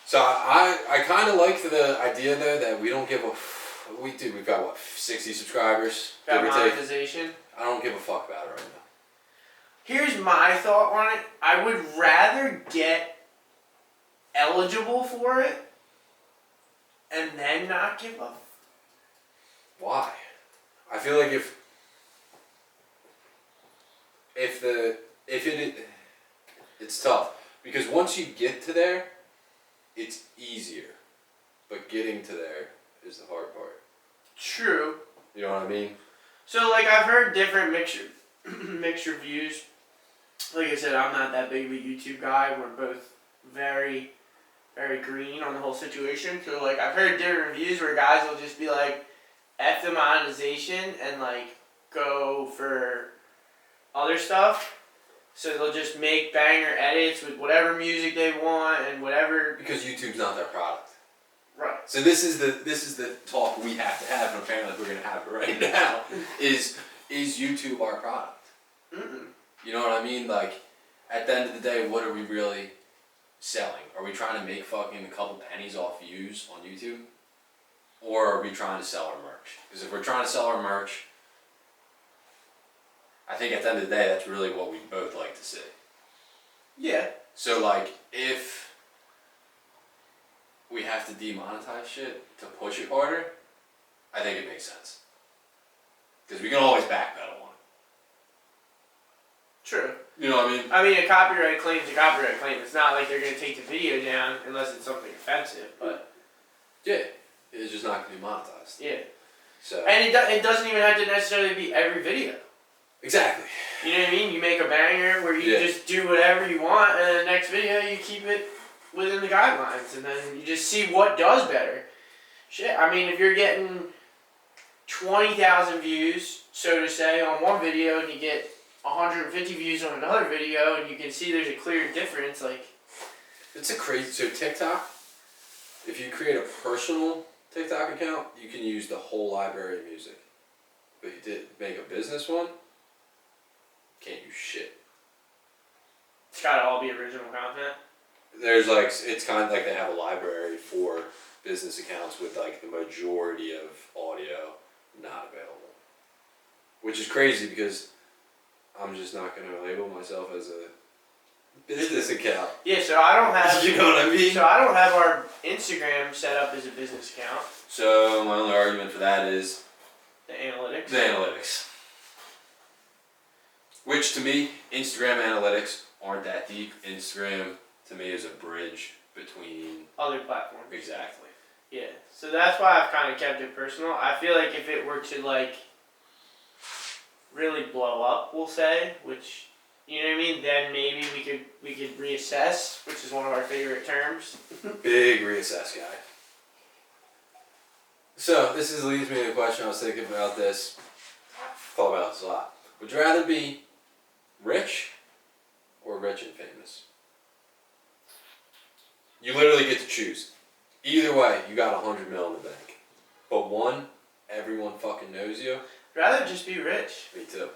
So I kind of like the idea though that we don't give a we've got what 60 subscribers Got give or take. monetization. I don't give a fuck about it right now. Here's my thought on it. I would rather get eligible for it and then not give up. Why? I feel like if it's tough because once you get to there, it's easier, but getting to there is the hard part. True. You know what I mean? So like I've heard different mixed reviews. Like I said, I'm not that big of a YouTube guy. We're both very, very green on the whole situation. So like I've heard different reviews where guys will just be like, F the monetization and like go for other stuff. So they'll just make banger edits with whatever music they want and whatever. Because YouTube's not their product. Right. So this is the talk we have to have, and apparently we're gonna have it right now. Is YouTube our product? Mm-mm. You know what I mean? Like, at the end of the day, what are we really selling? Are we trying to make fucking a couple pennies off views on YouTube? Or are we trying to sell our merch? Because if we're trying to sell our merch, I think at the end of the day, that's really what we both like to see. Yeah. So, like, if we have to demonetize shit to push it harder, I think it makes sense. Because we can always backpedal on it. True. You know what I mean? I mean, a copyright claim is a copyright claim. It's not like they're going to take the video down unless it's something offensive, but... Yeah. It's just not going to be monetized. Yeah. So. And it doesn't even have to necessarily be every video. Exactly. You know what I mean? You make a banger where you Yeah. just do whatever you want, and the next video you keep it within the guidelines, and then you just see what does better. Shit, I mean, if you're getting 20,000 views, so to say, on one video, and you get 150 views on another video, and you can see there's a clear difference. Like, It's a crazy. So TikTok, if you create a personal TikTok account, you can use the whole library of music. But if you did make a business one, can't use shit. it's gotta all be original content. There's like, it's kind of like they have a library for business accounts with like the majority of audio not available. Which is crazy because I'm just not going to label myself as a business account. Yeah, so I don't have. You know what I mean? So I don't have our Instagram set up as a business account. So my only argument for that is The analytics. the analytics. Which to me, Instagram analytics aren't that deep. Instagram to me is a bridge between... Other platforms. Exactly. Yeah, so that's why I've kind of kept it personal. I feel like if it were to like really blow up, we'll say, which you know what I mean, then maybe we could reassess, which is one of our favorite terms. Big reassess guy. So this leads me to a question. I was thinking about this. Thought about this a lot. Would you rather be rich or rich and famous? You literally get to choose. Either way, you got $100 million in the bank. But one, everyone fucking knows you. I'd rather just be rich. Me too.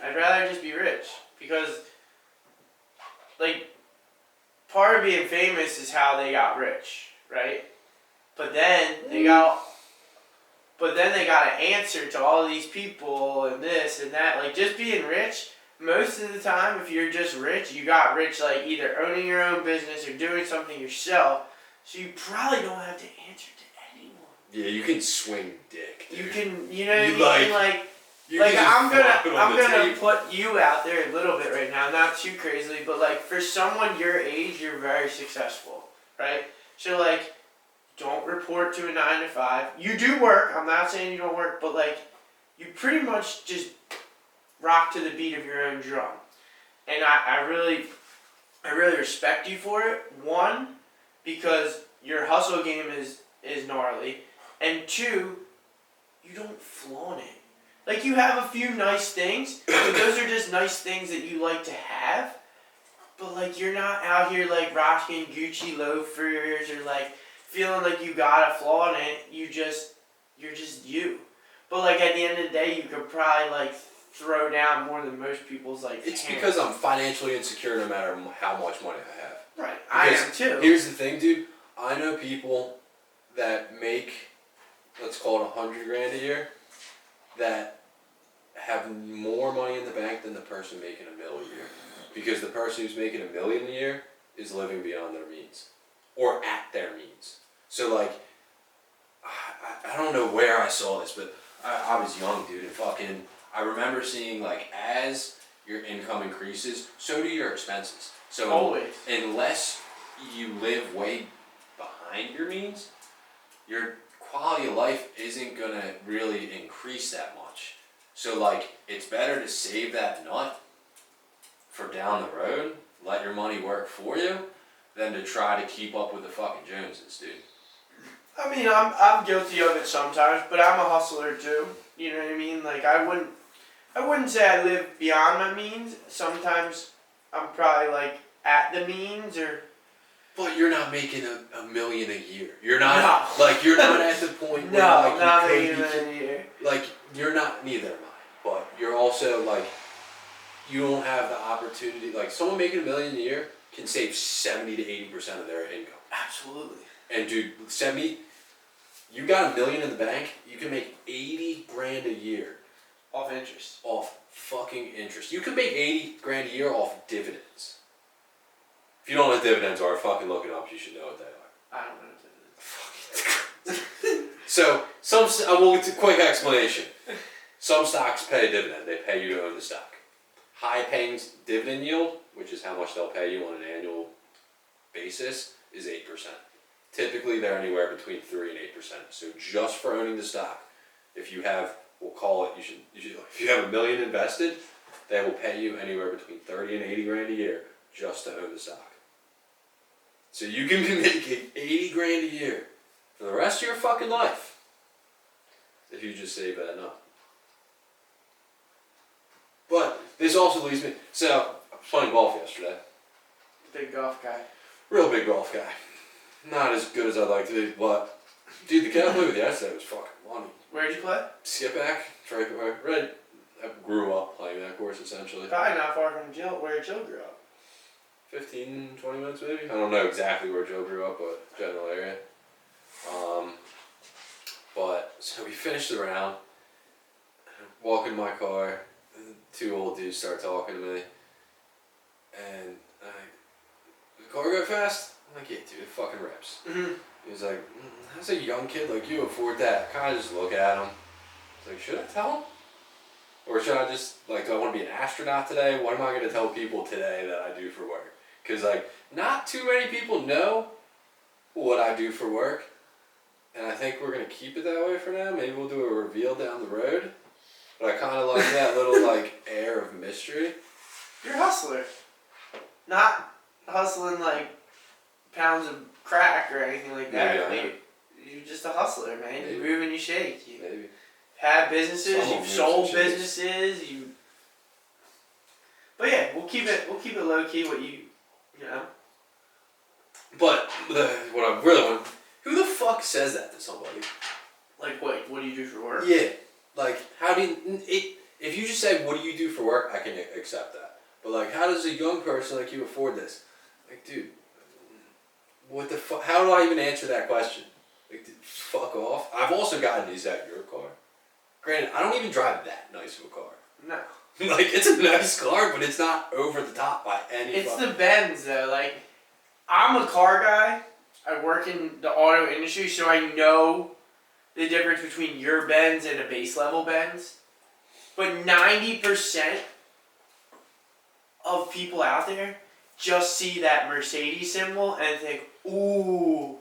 I'd rather just be rich because, like, part of being famous is how they got rich, right? But then they got to answer to all these people and this and that. Like, just being rich, most of the time, if you're just rich, you got rich like either owning your own business or doing something yourself. So you probably don't have to answer to anyone. Yeah, you can swing dick. Dude. You can, you know what I mean? You Like can just I'm flop it on gonna the table. put you out there a little bit right now, not too crazily, but like for someone your age, you're very successful, right? So like, don't report to a 9 to 5. You do work. I'm not saying you don't work, but like, you pretty much just rock to the beat of your own drum, and I really respect you for it. One, because your hustle game is gnarly, and two, you don't flaunt it. Like, you have a few nice things, but those are just nice things that you like to have. But, like, you're not out here, like, rocking Gucci loafers or, like, feeling like you gotta flaunt it. You're just you. But, like, at the end of the day, you could probably, like, throw down more than most people's, like, It's hands. because I'm financially insecure no matter how much money I have. Right. I Because am, too. Here's the thing, dude. I know people that make, let's call it $100,000 a year, that have more money in the bank than the person making $1 million a year. Because the person who's making $1 million a year is living beyond their means. Or at their means. So like, I don't know where I saw this, but I was young, dude, and fucking, I remember seeing like, as your income increases, so do your expenses. So Always. unless you live way behind your means, your quality of life isn't gonna really increase that much. So like, it's better to save that nut for down the road, let your money work for you, than to try to keep up with the fucking Joneses, dude. I mean, I'm guilty of it sometimes, but I'm a hustler too. You know what I mean? Like, I wouldn't say I live beyond my means. Sometimes I'm probably like at the means or. But you're not making $1 million a year. You're not like you're not at the point where No, like I'm not you making could that a year. like you're not, neither am I. But you're also like, you don't have the opportunity. Like someone making $1 million a year can save 70 to 80% of their income. Absolutely. And dude, 70, you got $1 million in the bank, you can make 80 grand a year Off interest. off fucking interest. You can make 80 grand a year off dividends. If you don't know what dividends are, fucking look it up. You should know what they are. I don't know what that is. So we'll get to a quick explanation. Some stocks pay a dividend. They pay you to own the stock. High paying dividend yield, which is how much they'll pay you on an annual basis, is 8%. Typically, they're anywhere between 3 and 8%. So just for owning the stock, if you have, we'll call it, if you have $1 million invested, they will pay you anywhere between 30 and 80 grand a year just to own the stock. So you can be making 80 grand a year for the rest of your fucking life. if you just say bad enough. But this also leads me. So I was playing golf yesterday. Big golf guy. Real big golf guy. Not as good as I'd like to be, but dude, the kid I played with yesterday was fucking money. Where'd you play? Skip back, Red. I grew up playing that course essentially. Probably not far from Jill, where Jill grew up. 15, 20 minutes maybe. I don't know exactly where Joe grew up, but general area. But so we finished the round. Walk in my car. Two old dudes start talking to me, and the car go fast. I'm like, yeah, dude, it fucking rips. Mm-hmm. He was like, how's a young kid like you afford that? Kind of just look at him. I was like, should I tell him? Or should I just, like, do I want to be an astronaut today? What am I going to tell people today that I do for work? Because, like, not too many people know what I do for work. And I think we're going to keep it that way for now. Maybe we'll do a reveal down the road. But I kind of like that little, like, air of mystery. You're a hustler. Not hustling, like, pounds of crack or anything like that. Maybe You're just a hustler, man. Maybe. You move and you shake. You Maybe. have businesses. Some of You've them sold use and shakes. businesses. You. But yeah, we'll keep it low key. What you know. But what I really want, who the fuck says that to somebody? Like what do you do for work? Yeah. Like, how do you, if you just say, what do you do for work, I can accept that. But, like, how does a young person like you afford this? Like, dude, what the fuck, how do I even answer that question? Like, fuck off. I've also gotten, is that your car? Granted, I don't even drive that nice of a car. No. Like, it's a nice car, but it's not over the top by any It's the Benz though. Like, I'm a car guy. I work in the auto industry, so I know the difference between your Benz and a base level Benz. But 90% of people out there just see that Mercedes symbol and think, ooh,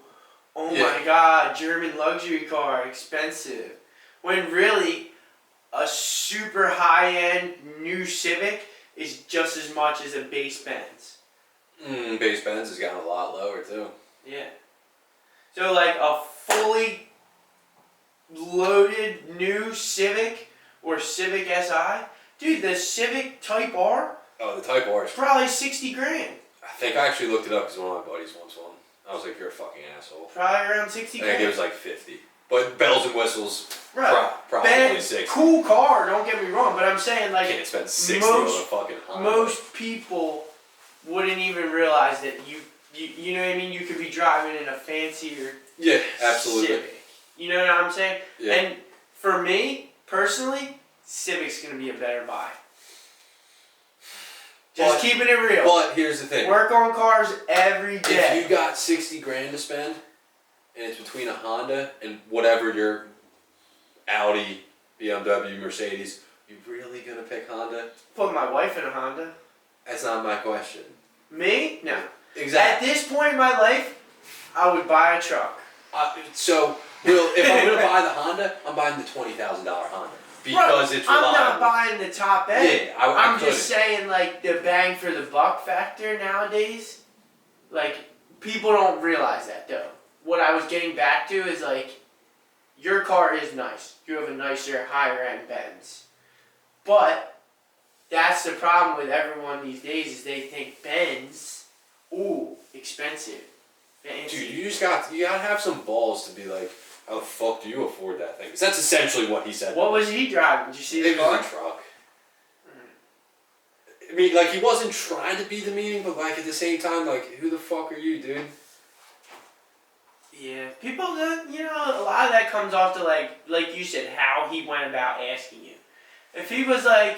oh my god, German luxury car, expensive. When really, a super high-end new Civic is just as much as a base Benz. Base Benz has gotten a lot lower, too. Yeah. So like a fully loaded new Civic or Civic Si, dude, the Civic Type R, Oh, the Type R is, probably 60 grand. I think I actually looked it up because one of my buddies wants one. I was like, you're a fucking asshole. Probably around 60 I think grand. it was like 50. But bells and whistles, Right. probably Bad, 60. cool car, don't get me wrong, but I'm saying like Can't spend 60 on a most- fucking Honda. most people wouldn't even realize that you know what I mean, you could be driving in a fancier Yeah, absolutely. Civic. You know what I'm saying? Yeah. And for me, personally, Civic's gonna be a better buy. Just But- keeping it real. But here's the thing. Work on cars every day. If you got 60 grand to spend, and it's between a Honda and whatever your Audi, BMW, Mercedes, you really gonna pick Honda? Put my wife in a Honda. That's not my question. Me? No. Exactly. At this point in my life, I would buy a truck. So, if I'm gonna buy the Honda, I'm buying the $20,000 Honda because it's reliable. I'm not buying the top end. Yeah, I'm couldn't. just saying, like, the bang for the buck factor nowadays. Like, people don't realize that, though. What I was getting back to is, like, your car is nice. You have a nicer, higher end Benz. But that's the problem with everyone these days is they think Benz, ooh, expensive. Fancy. Dude, you gotta have some balls to be like, how the fuck do you afford that thing? Because that's essentially what he said. What was he driving? Did you see the It was car? a truck. I mean, like, he wasn't trying to be demeaning, but, like, at the same time, like, who the fuck are you, dude? Yeah, people that, you know, a lot of that comes off to, like you said, how he went about asking you. If he was, like,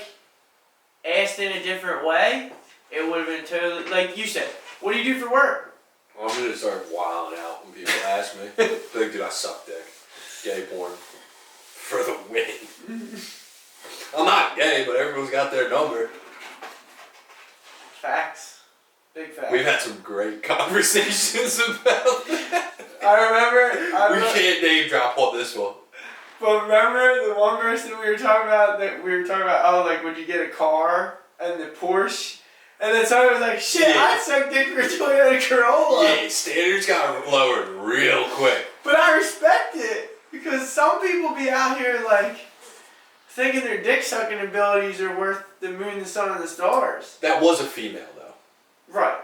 asked in a different way, it would have been totally, like you said, what do you do for work? Well, I'm gonna start wilding out when people ask me. Be like, dude, I suck dick. Gay porn. For the win. I'm not gay, but everyone's got their number. Facts. Big facts. We've had some great conversations about that. I We remember, can't name drop on this one. but remember the one person we were talking about, oh, like, would you get a car and the Porsche? And then somebody was like, shit, Yeah. I'd suck dick for a Toyota Corolla. Yeah, standards got lowered real quick. But I respect it. Because some people be out here like thinking their dick sucking abilities are worth the moon, the sun, and the stars. That was a female though. Right.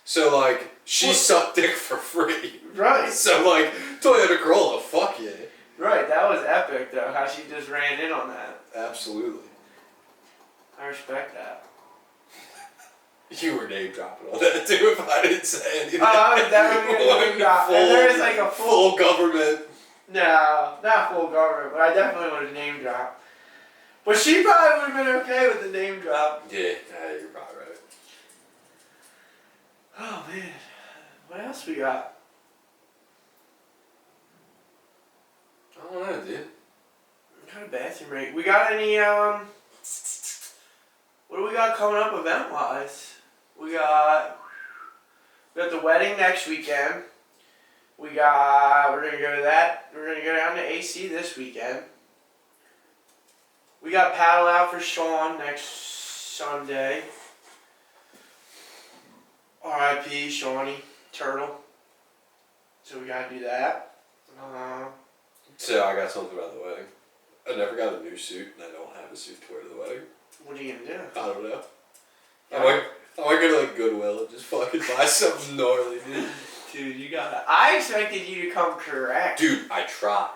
So like she sucked dick for free. Right. So like Toyota Corolla, fuck yeah. Right. That was epic though. How she just ran in on that. Absolutely. I respect that. You were name dropping on that too if I didn't say anything. Oh, I was definitely gonna name drop. And there is like a full government. No, not full government, but I definitely would have name drop. But she probably would have been okay with the name drop. Yeah, you're probably right. Oh man, what else we got? I don't know, dude. What kind of bathroom break? We got any what do we got coming up event wise? We got the wedding next weekend. We're gonna go to that. We're gonna go down to AC this weekend. We got paddle out for Sean next Sunday. R.I.P. Shawnee Turtle. So we gotta do that. So I got something about the wedding. I never got a new suit, and I don't have a suit to wear to the wedding. What are you gonna do? I don't know. I might go to like Goodwill and just fucking buy something gnarly, dude. Dude, you gotta. I expected you to come correct. Dude, I tried.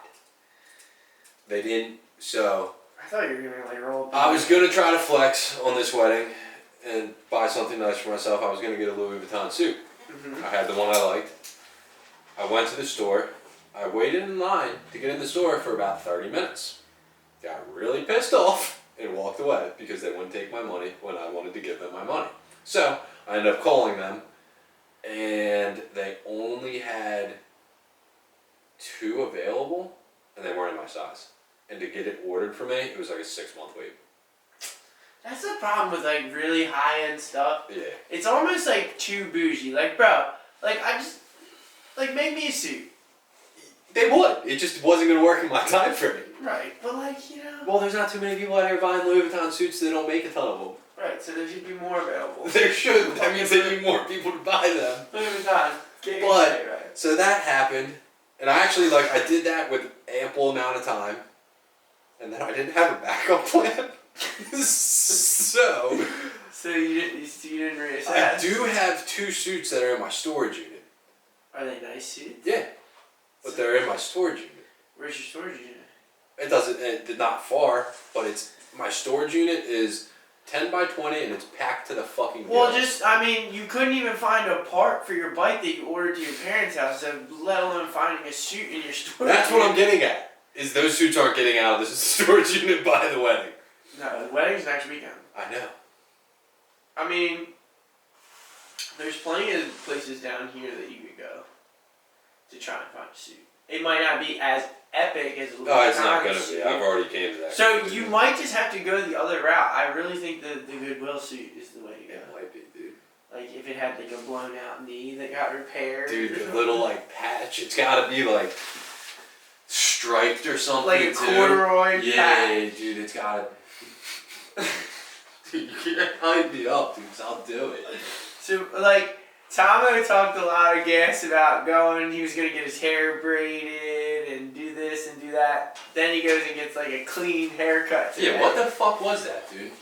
They didn't. So I thought you were gonna like roll. I was gonna try to flex on this wedding and buy something nice for myself. I was gonna get a Louis Vuitton suit. Mm-hmm. I had the one I liked. I went to the store. I waited in line to get in the store for about 30 minutes. Got really pissed off and walked away because they wouldn't take my money when I wanted to give them my money. So I ended up calling them, and they only had 2 available, and they weren't in my size. And to get it ordered for me, it was like a 6-month wait. That's the problem with like really high end stuff. Yeah. It's almost like too bougie. Like, bro, like I just like make me a suit. They would. It just wasn't going to work in my time frame. Right, but like you know. Well, there's not too many people out here buying Louis Vuitton suits. They don't make a ton of them. Right, so there should be more available. There should. That means they need more people to buy them. Look at the time. But right. so that happened, and I actually I did that with ample amount of time, and then I didn't have a backup plan. So you didn't reassess. I do have 2 suits that are in my storage unit. Are they nice suits? Yeah, but they're in my storage unit. Where's your storage unit? It doesn't. It's not far, but it's my storage unit is 10 by 20, and it's packed to the fucking. Well, gills. you couldn't even find a part for your bike that you ordered to your parents' house, so let alone finding a suit in your storage. That's what I'm getting at. Is those suits aren't getting out of this storage unit by the wedding. No, the wedding's next weekend. I know. I mean, there's plenty of places down here that you could go to try and find a suit. It might not be as epic as a No, it's not gonna suit. be. I've already came to that. So conclusion. you might just have to go the other route. I really think the Goodwill suit is the way to go. It might be, dude. Like if it had like a blown out knee that got repaired. Dude, the little like patch. It's gotta be like striped or something. Like a too. corduroy Yeah, patch. dude, it's gotta. Dude, you can't hype me up, dude. 'Cause I'll do it. So like Tomo talked a lot of gas about going. He was gonna get his hair braided and do this and do that. Then he goes and gets like a clean haircut. Today. Yeah, what the fuck was that, dude?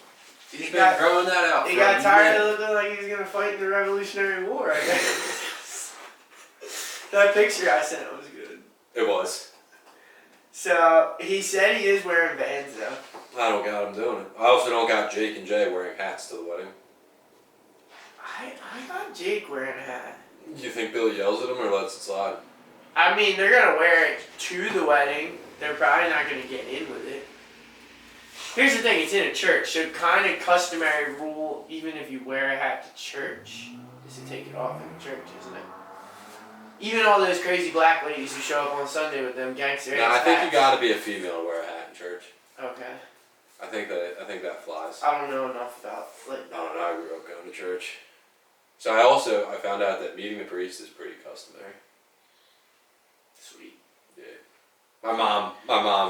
He's been got- growing that out. He for got a tired minute. of looking like he was gonna fight in the Revolutionary War. I guess. That picture I sent was good. It was. So he said he is wearing Vans though. I don't got him doing it. I also don't got Jake and Jay wearing hats to the wedding. I got Jake wearing a hat. You think Bill yells at him or lets it slide? I mean, they're gonna wear it to the wedding. They're probably not gonna get in with it. Here's the thing: it's in a church, so kind of customary rule. Even if you wear a hat to church, is to take it off in the church, isn't it? Even all those crazy black ladies who show up on Sunday with them gangster. No, I think you gotta be a female to wear a hat in church. Okay. I think that flies. I don't know enough about like. I don't know. I grew up going to church, so I found out that meeting the priest is pretty customary. Sweet. Yeah. My mom.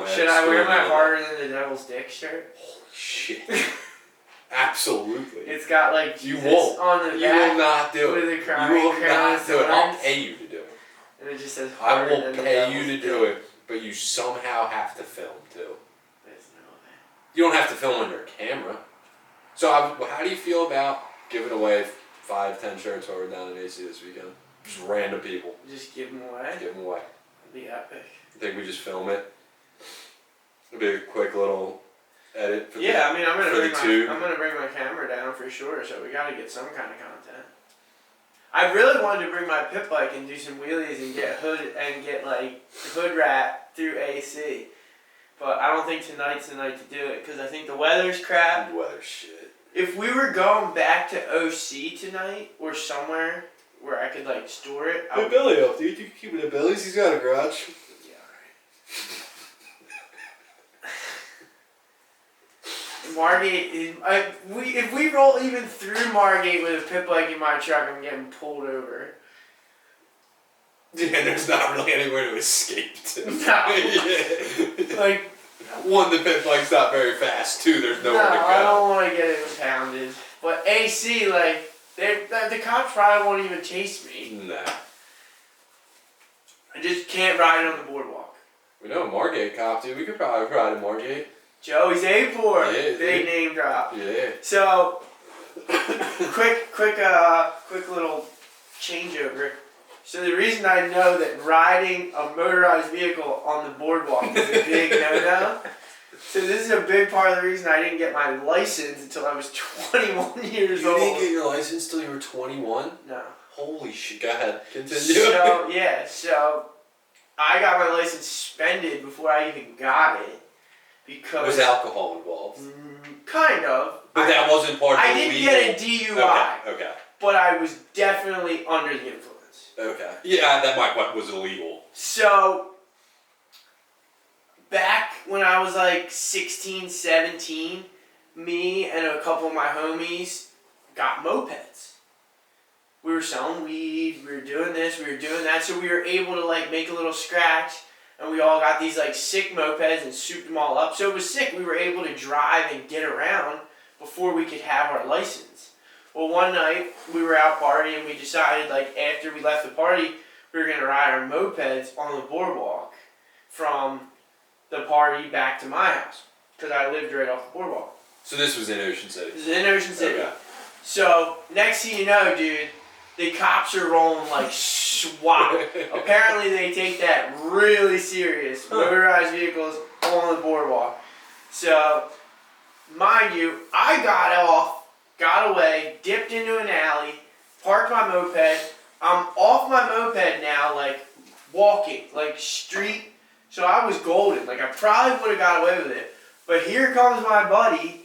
Should I wear my harder than the devil's dick shirt? Holy shit. Absolutely. It's got like You Jesus won't. on the You will back not do with it. a crying You will crown not do it. I'll signs. pay you to do it. And it just says I harder will than the pay you devil's to dick. do it. but you somehow have to film too. There's no way. You don't have to film on your camera. So how do you feel about giving away 5-10 shirts while we're down in AC this weekend? Just random people. Just give them away. Give them away. It'd be epic. I think we just film it. It'll be a quick little edit for Yeah, I mean, I'm tube. gonna bring my camera down for sure. So we gotta get some kind of content. I really wanted to bring my pit bike and do some wheelies and get hood wrap through AC, but I don't think tonight's the night to do it because I think the weather's crap. Weather shit. If we were going back to OC tonight or somewhere where I could like store it, I Hey would, Billy up, dude. You can keep it at Billy's. He's got a garage. yeah, alright. Margate is if we roll even through Margate with a pit bike in my truck, I'm getting pulled over. Yeah, there's not really anywhere to escape to. No. Yeah. Like, One, the pit bike's not very fast. Two, there's no, nowhere to go. I don't want to get impounded. But AC, like, the cops probably won't even chase me. Nah. I just can't ride it on the boardwalk. We know a Margate cop, dude. We could probably ride a Margate. Joey's A4, Yeah, big dude. name drop. Yeah. So, quick little changeover. So the reason I know that riding a motorized vehicle on the boardwalk is a big no-no. So this is a big part of the reason I didn't get my license until I was 21 years You old. didn't get your license till you were 21? No. Holy shit. Go ahead. Continue. So I got my license suspended before I even got it because Was alcohol involved? Kind of. But that wasn't part of the I didn't legal... get a DUI, Okay. but I was definitely under the influence. Okay. Yeah, that was illegal. So, back when I was like 16, 17, me and a couple of my homies got mopeds. We were selling weed, we were doing this, we were doing that, so we were able to like make a little scratch, and we all got these like sick mopeds and souped them all up. So it was sick, we were able to drive and get around before we could have our license. Well, one night we were out partying and we decided like after we left the party, we were gonna ride our mopeds on the boardwalk from the party back to my house because I lived right off the boardwalk. So this was in Ocean City? This is in Ocean City. Okay. So next thing you know, dude, the cops are rolling like SWAT. Apparently they take that really serious. Motorized vehicles on the boardwalk. So, mind you, I got away, dipped into an alley, parked my moped. I'm off my moped now, like walking, like street. So I was golden. Like I probably would have got away with it. But here comes my buddy.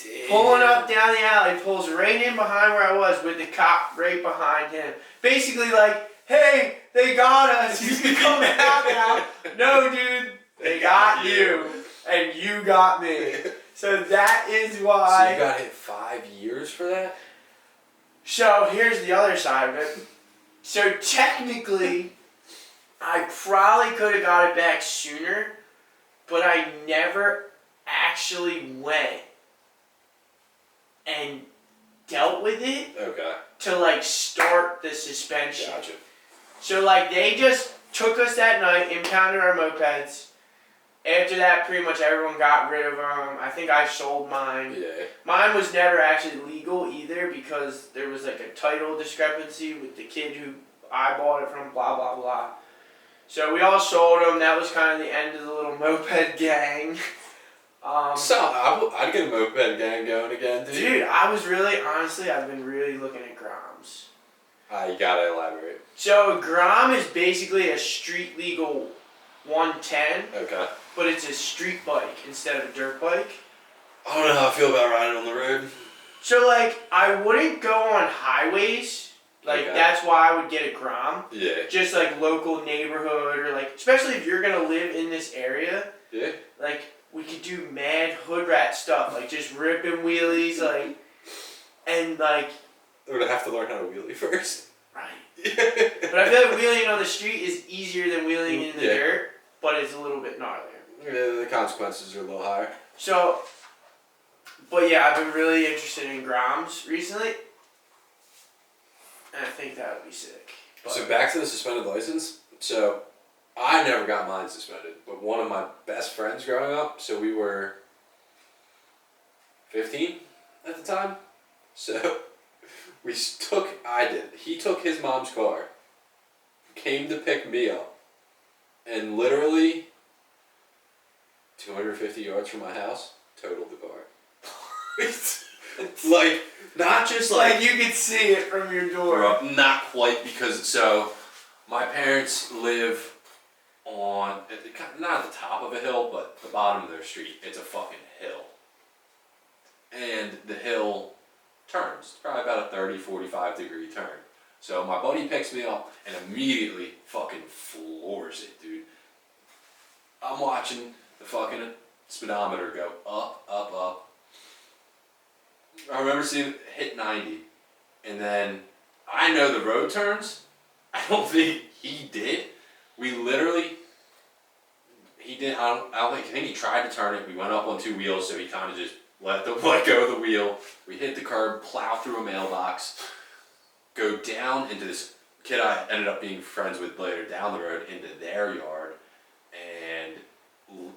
Damn. Pulling up down the alley, pulls right in behind where I was with the cop right behind him. Basically like, hey, they got us, you can come out now. No, dude, they got you, and you got me. So that is why. So you got hit 5 years for that? So here's the other side of it. So technically, I probably could have got it back sooner, but I never actually went and dealt with it Okay. to like start the suspension. Gotcha. So like they just took us that night, impounded our mopeds. After that, pretty much everyone got rid of them. I think I sold mine. Yeah. Mine was never actually legal either because there was like a title discrepancy with the kid who I bought it from, blah, blah, blah. So we all sold them. That was kind of the end of the little moped gang. So I'd get a moped gang going again, dude. Dude, I was really, honestly, I've been really looking at Groms. You gotta elaborate. So a Grom is basically a street legal 110, Okay. but it's a street bike instead of a dirt bike. I don't know how I feel about riding on the road. So like, I wouldn't go on highways. Like Okay. that's why I would get a Grom. Yeah. Just like local neighborhood or like, especially if you're gonna live in this area. Yeah. Like we could do mad hood rat stuff, like just ripping wheelies, like, and like. We're gonna have to learn how to wheelie first. Right. Yeah. But I feel like wheeling on the street is easier than wheeling in the Yeah. dirt, but it's a little bit gnarlier. Yeah, the consequences are a little higher. So, but yeah, I've been really interested in Groms recently, and I think that would be sick. But So back to the suspended license. So I never got mine suspended, but one of my best friends growing up, so we were 15 at the time. So he took his mom's car, came to pick me up, and literally 250 yards from my house, totaled the car. Like, not just Like you could see it from your door. not quite, because so my parents live on not at the top of a hill, but the bottom of their street. It's a fucking hill, and the hill turns. It's probably about a 30-45 degree turn. So my buddy picks me up and immediately fucking floors it, dude. I'm watching the fucking speedometer go up, up, up. I remember seeing it hit 90, and then I know the road turns. I don't think he did. We literally, he didn't. I think he tried to turn it. We went up on two wheels, so he kind of just let go of the wheel. We hit the curb, plow through a mailbox, go down into this kid I ended up being friends with later down the road into their yard, and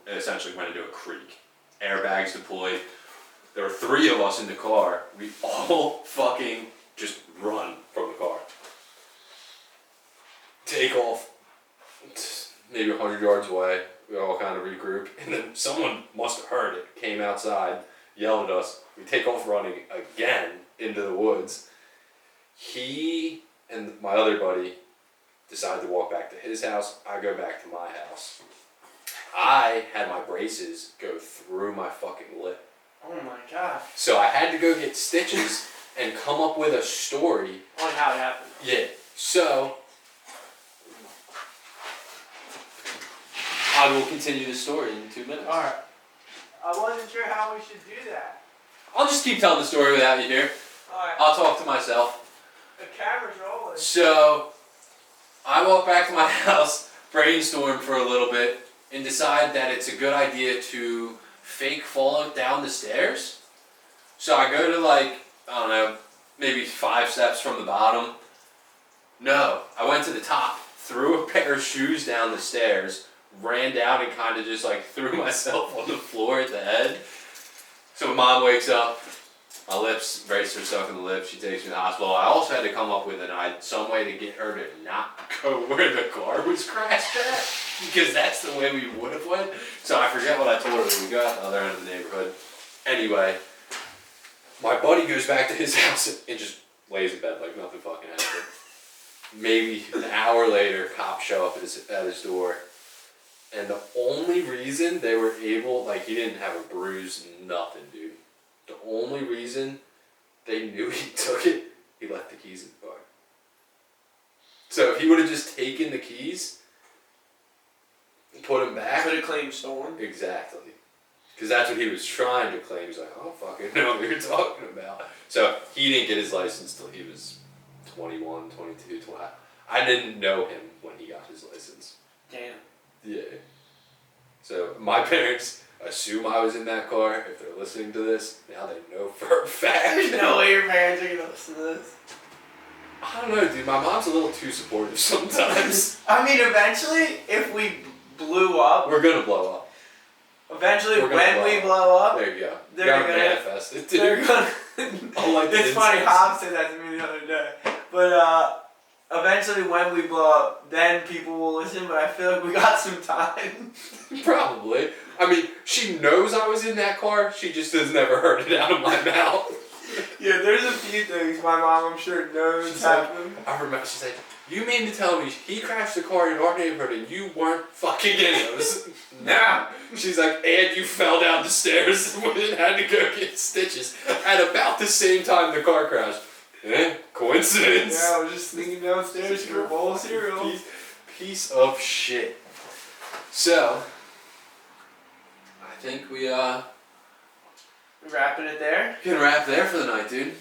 essentially went into a creek. Airbags deployed. There were three of us in the car. We all fucking just run from the car. Take off maybe 100 yards away. We all kind of regroup. And then someone must have heard it, came outside, yelled at us. We take off running again into the woods. He and my other buddy decide to walk back to his house. I go back to my house. I had my braces go through my fucking lip. Oh my god. So I had to go get stitches and come up with a story. On how it happened. Yeah. So I will continue the story in 2 minutes. Alright. I wasn't sure how we should do that. I'll just keep telling the story without you here. Alright. I'll talk to myself. The camera's rolling. So I walk back to my house, brainstorm for a little bit, and decide that it's a good idea to fake fall down the stairs. So I go to like, I don't know, maybe 5 steps from the bottom. No, I went to the top, threw a pair of shoes down the stairs, ran down and kind of just like threw myself on the floor at the head. So when Mom wakes up, my lips, braces are stuck in the lips, she takes me to the hospital. I also had to come up with some way to get her to not go where the car was crashed at, because that's the way we would have went. So I forget what I told her when we got to the other end of the neighborhood. Anyway, my buddy goes back to his house and just lays in bed like nothing fucking happened. Maybe an hour later, cops show up at his door. And the only reason they were able, like, he didn't have a bruise, nothing, dude. The only reason they knew he took it, he left the keys in the car. So if he would have just taken the keys, put them back. Could have claimed stolen. Exactly. Because that's what he was trying to claim. He's like, I don't fucking know what you're talking about. So he didn't get his license till he was 21, 22, 20. I didn't know him when he got his license. Damn. Yeah. So my parents assume I was in that car. If they're listening to this, now they know for a fact. There's no way your parents are gonna listen to this. I don't know, dude. My mom's a little too supportive sometimes. I mean, eventually, if we blew up, We're gonna blow up. eventually We're gonna when we blow up, There you go. they're you gotta gonna- manifest it, dude. they're gonna. Like It's funny, Hob said that to me the other day. But eventually, when we blow up, then people will listen. But I feel like we got some time. Probably. I mean, she knows I was in that car. She just has never heard it out of my mouth. Yeah, there's a few things my mom, I'm sure, knows She's like, happened. I remember. She's like, "You mean to tell me he crashed the car in our neighborhood and you weren't fucking in it?" I was, nah. She's like, "And you fell down the stairs and had to go get stitches at about the same time the car crashed." Coincidence? Yeah, I was just sneaking downstairs for a bowl of cereal. Piece of shit. So, I think we Wrapping it there. can wrap there for the night, dude.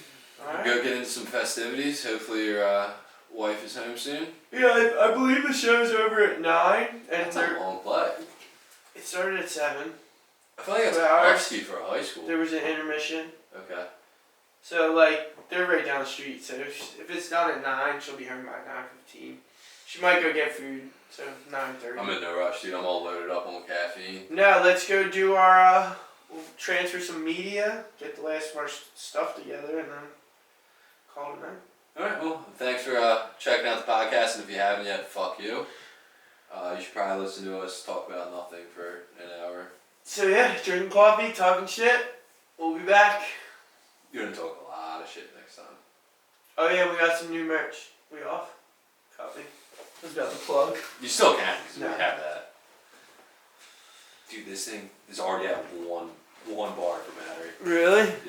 Alright. Go get into some festivities. Hopefully your wife is home soon. Yeah, I believe the show's over at 9, and That's a long play. it started at 7. I feel like that's 2 hours. risky for a high school. There was an intermission. Okay. So, like, they're right down the street. So, if it's done at 9, she'll be home by 9:15. She might go get food. So 9:30. I'm in no rush, dude. I'm all loaded up on caffeine. No, let's go do our. We'll transfer some media, get the last of our stuff together, and then call it a night. Alright, well, thanks for checking out the podcast, and if you haven't yet, fuck you. You should probably listen to us talk about nothing for an hour. So yeah, drinking coffee, talking shit. We'll be back. You're gonna talk a lot of shit next time. Oh yeah, we got some new merch. We off? Copy. I was about to plug. You still can, because No. we have that. Dude, this thing is already at one bar for battery. Really? Yeah.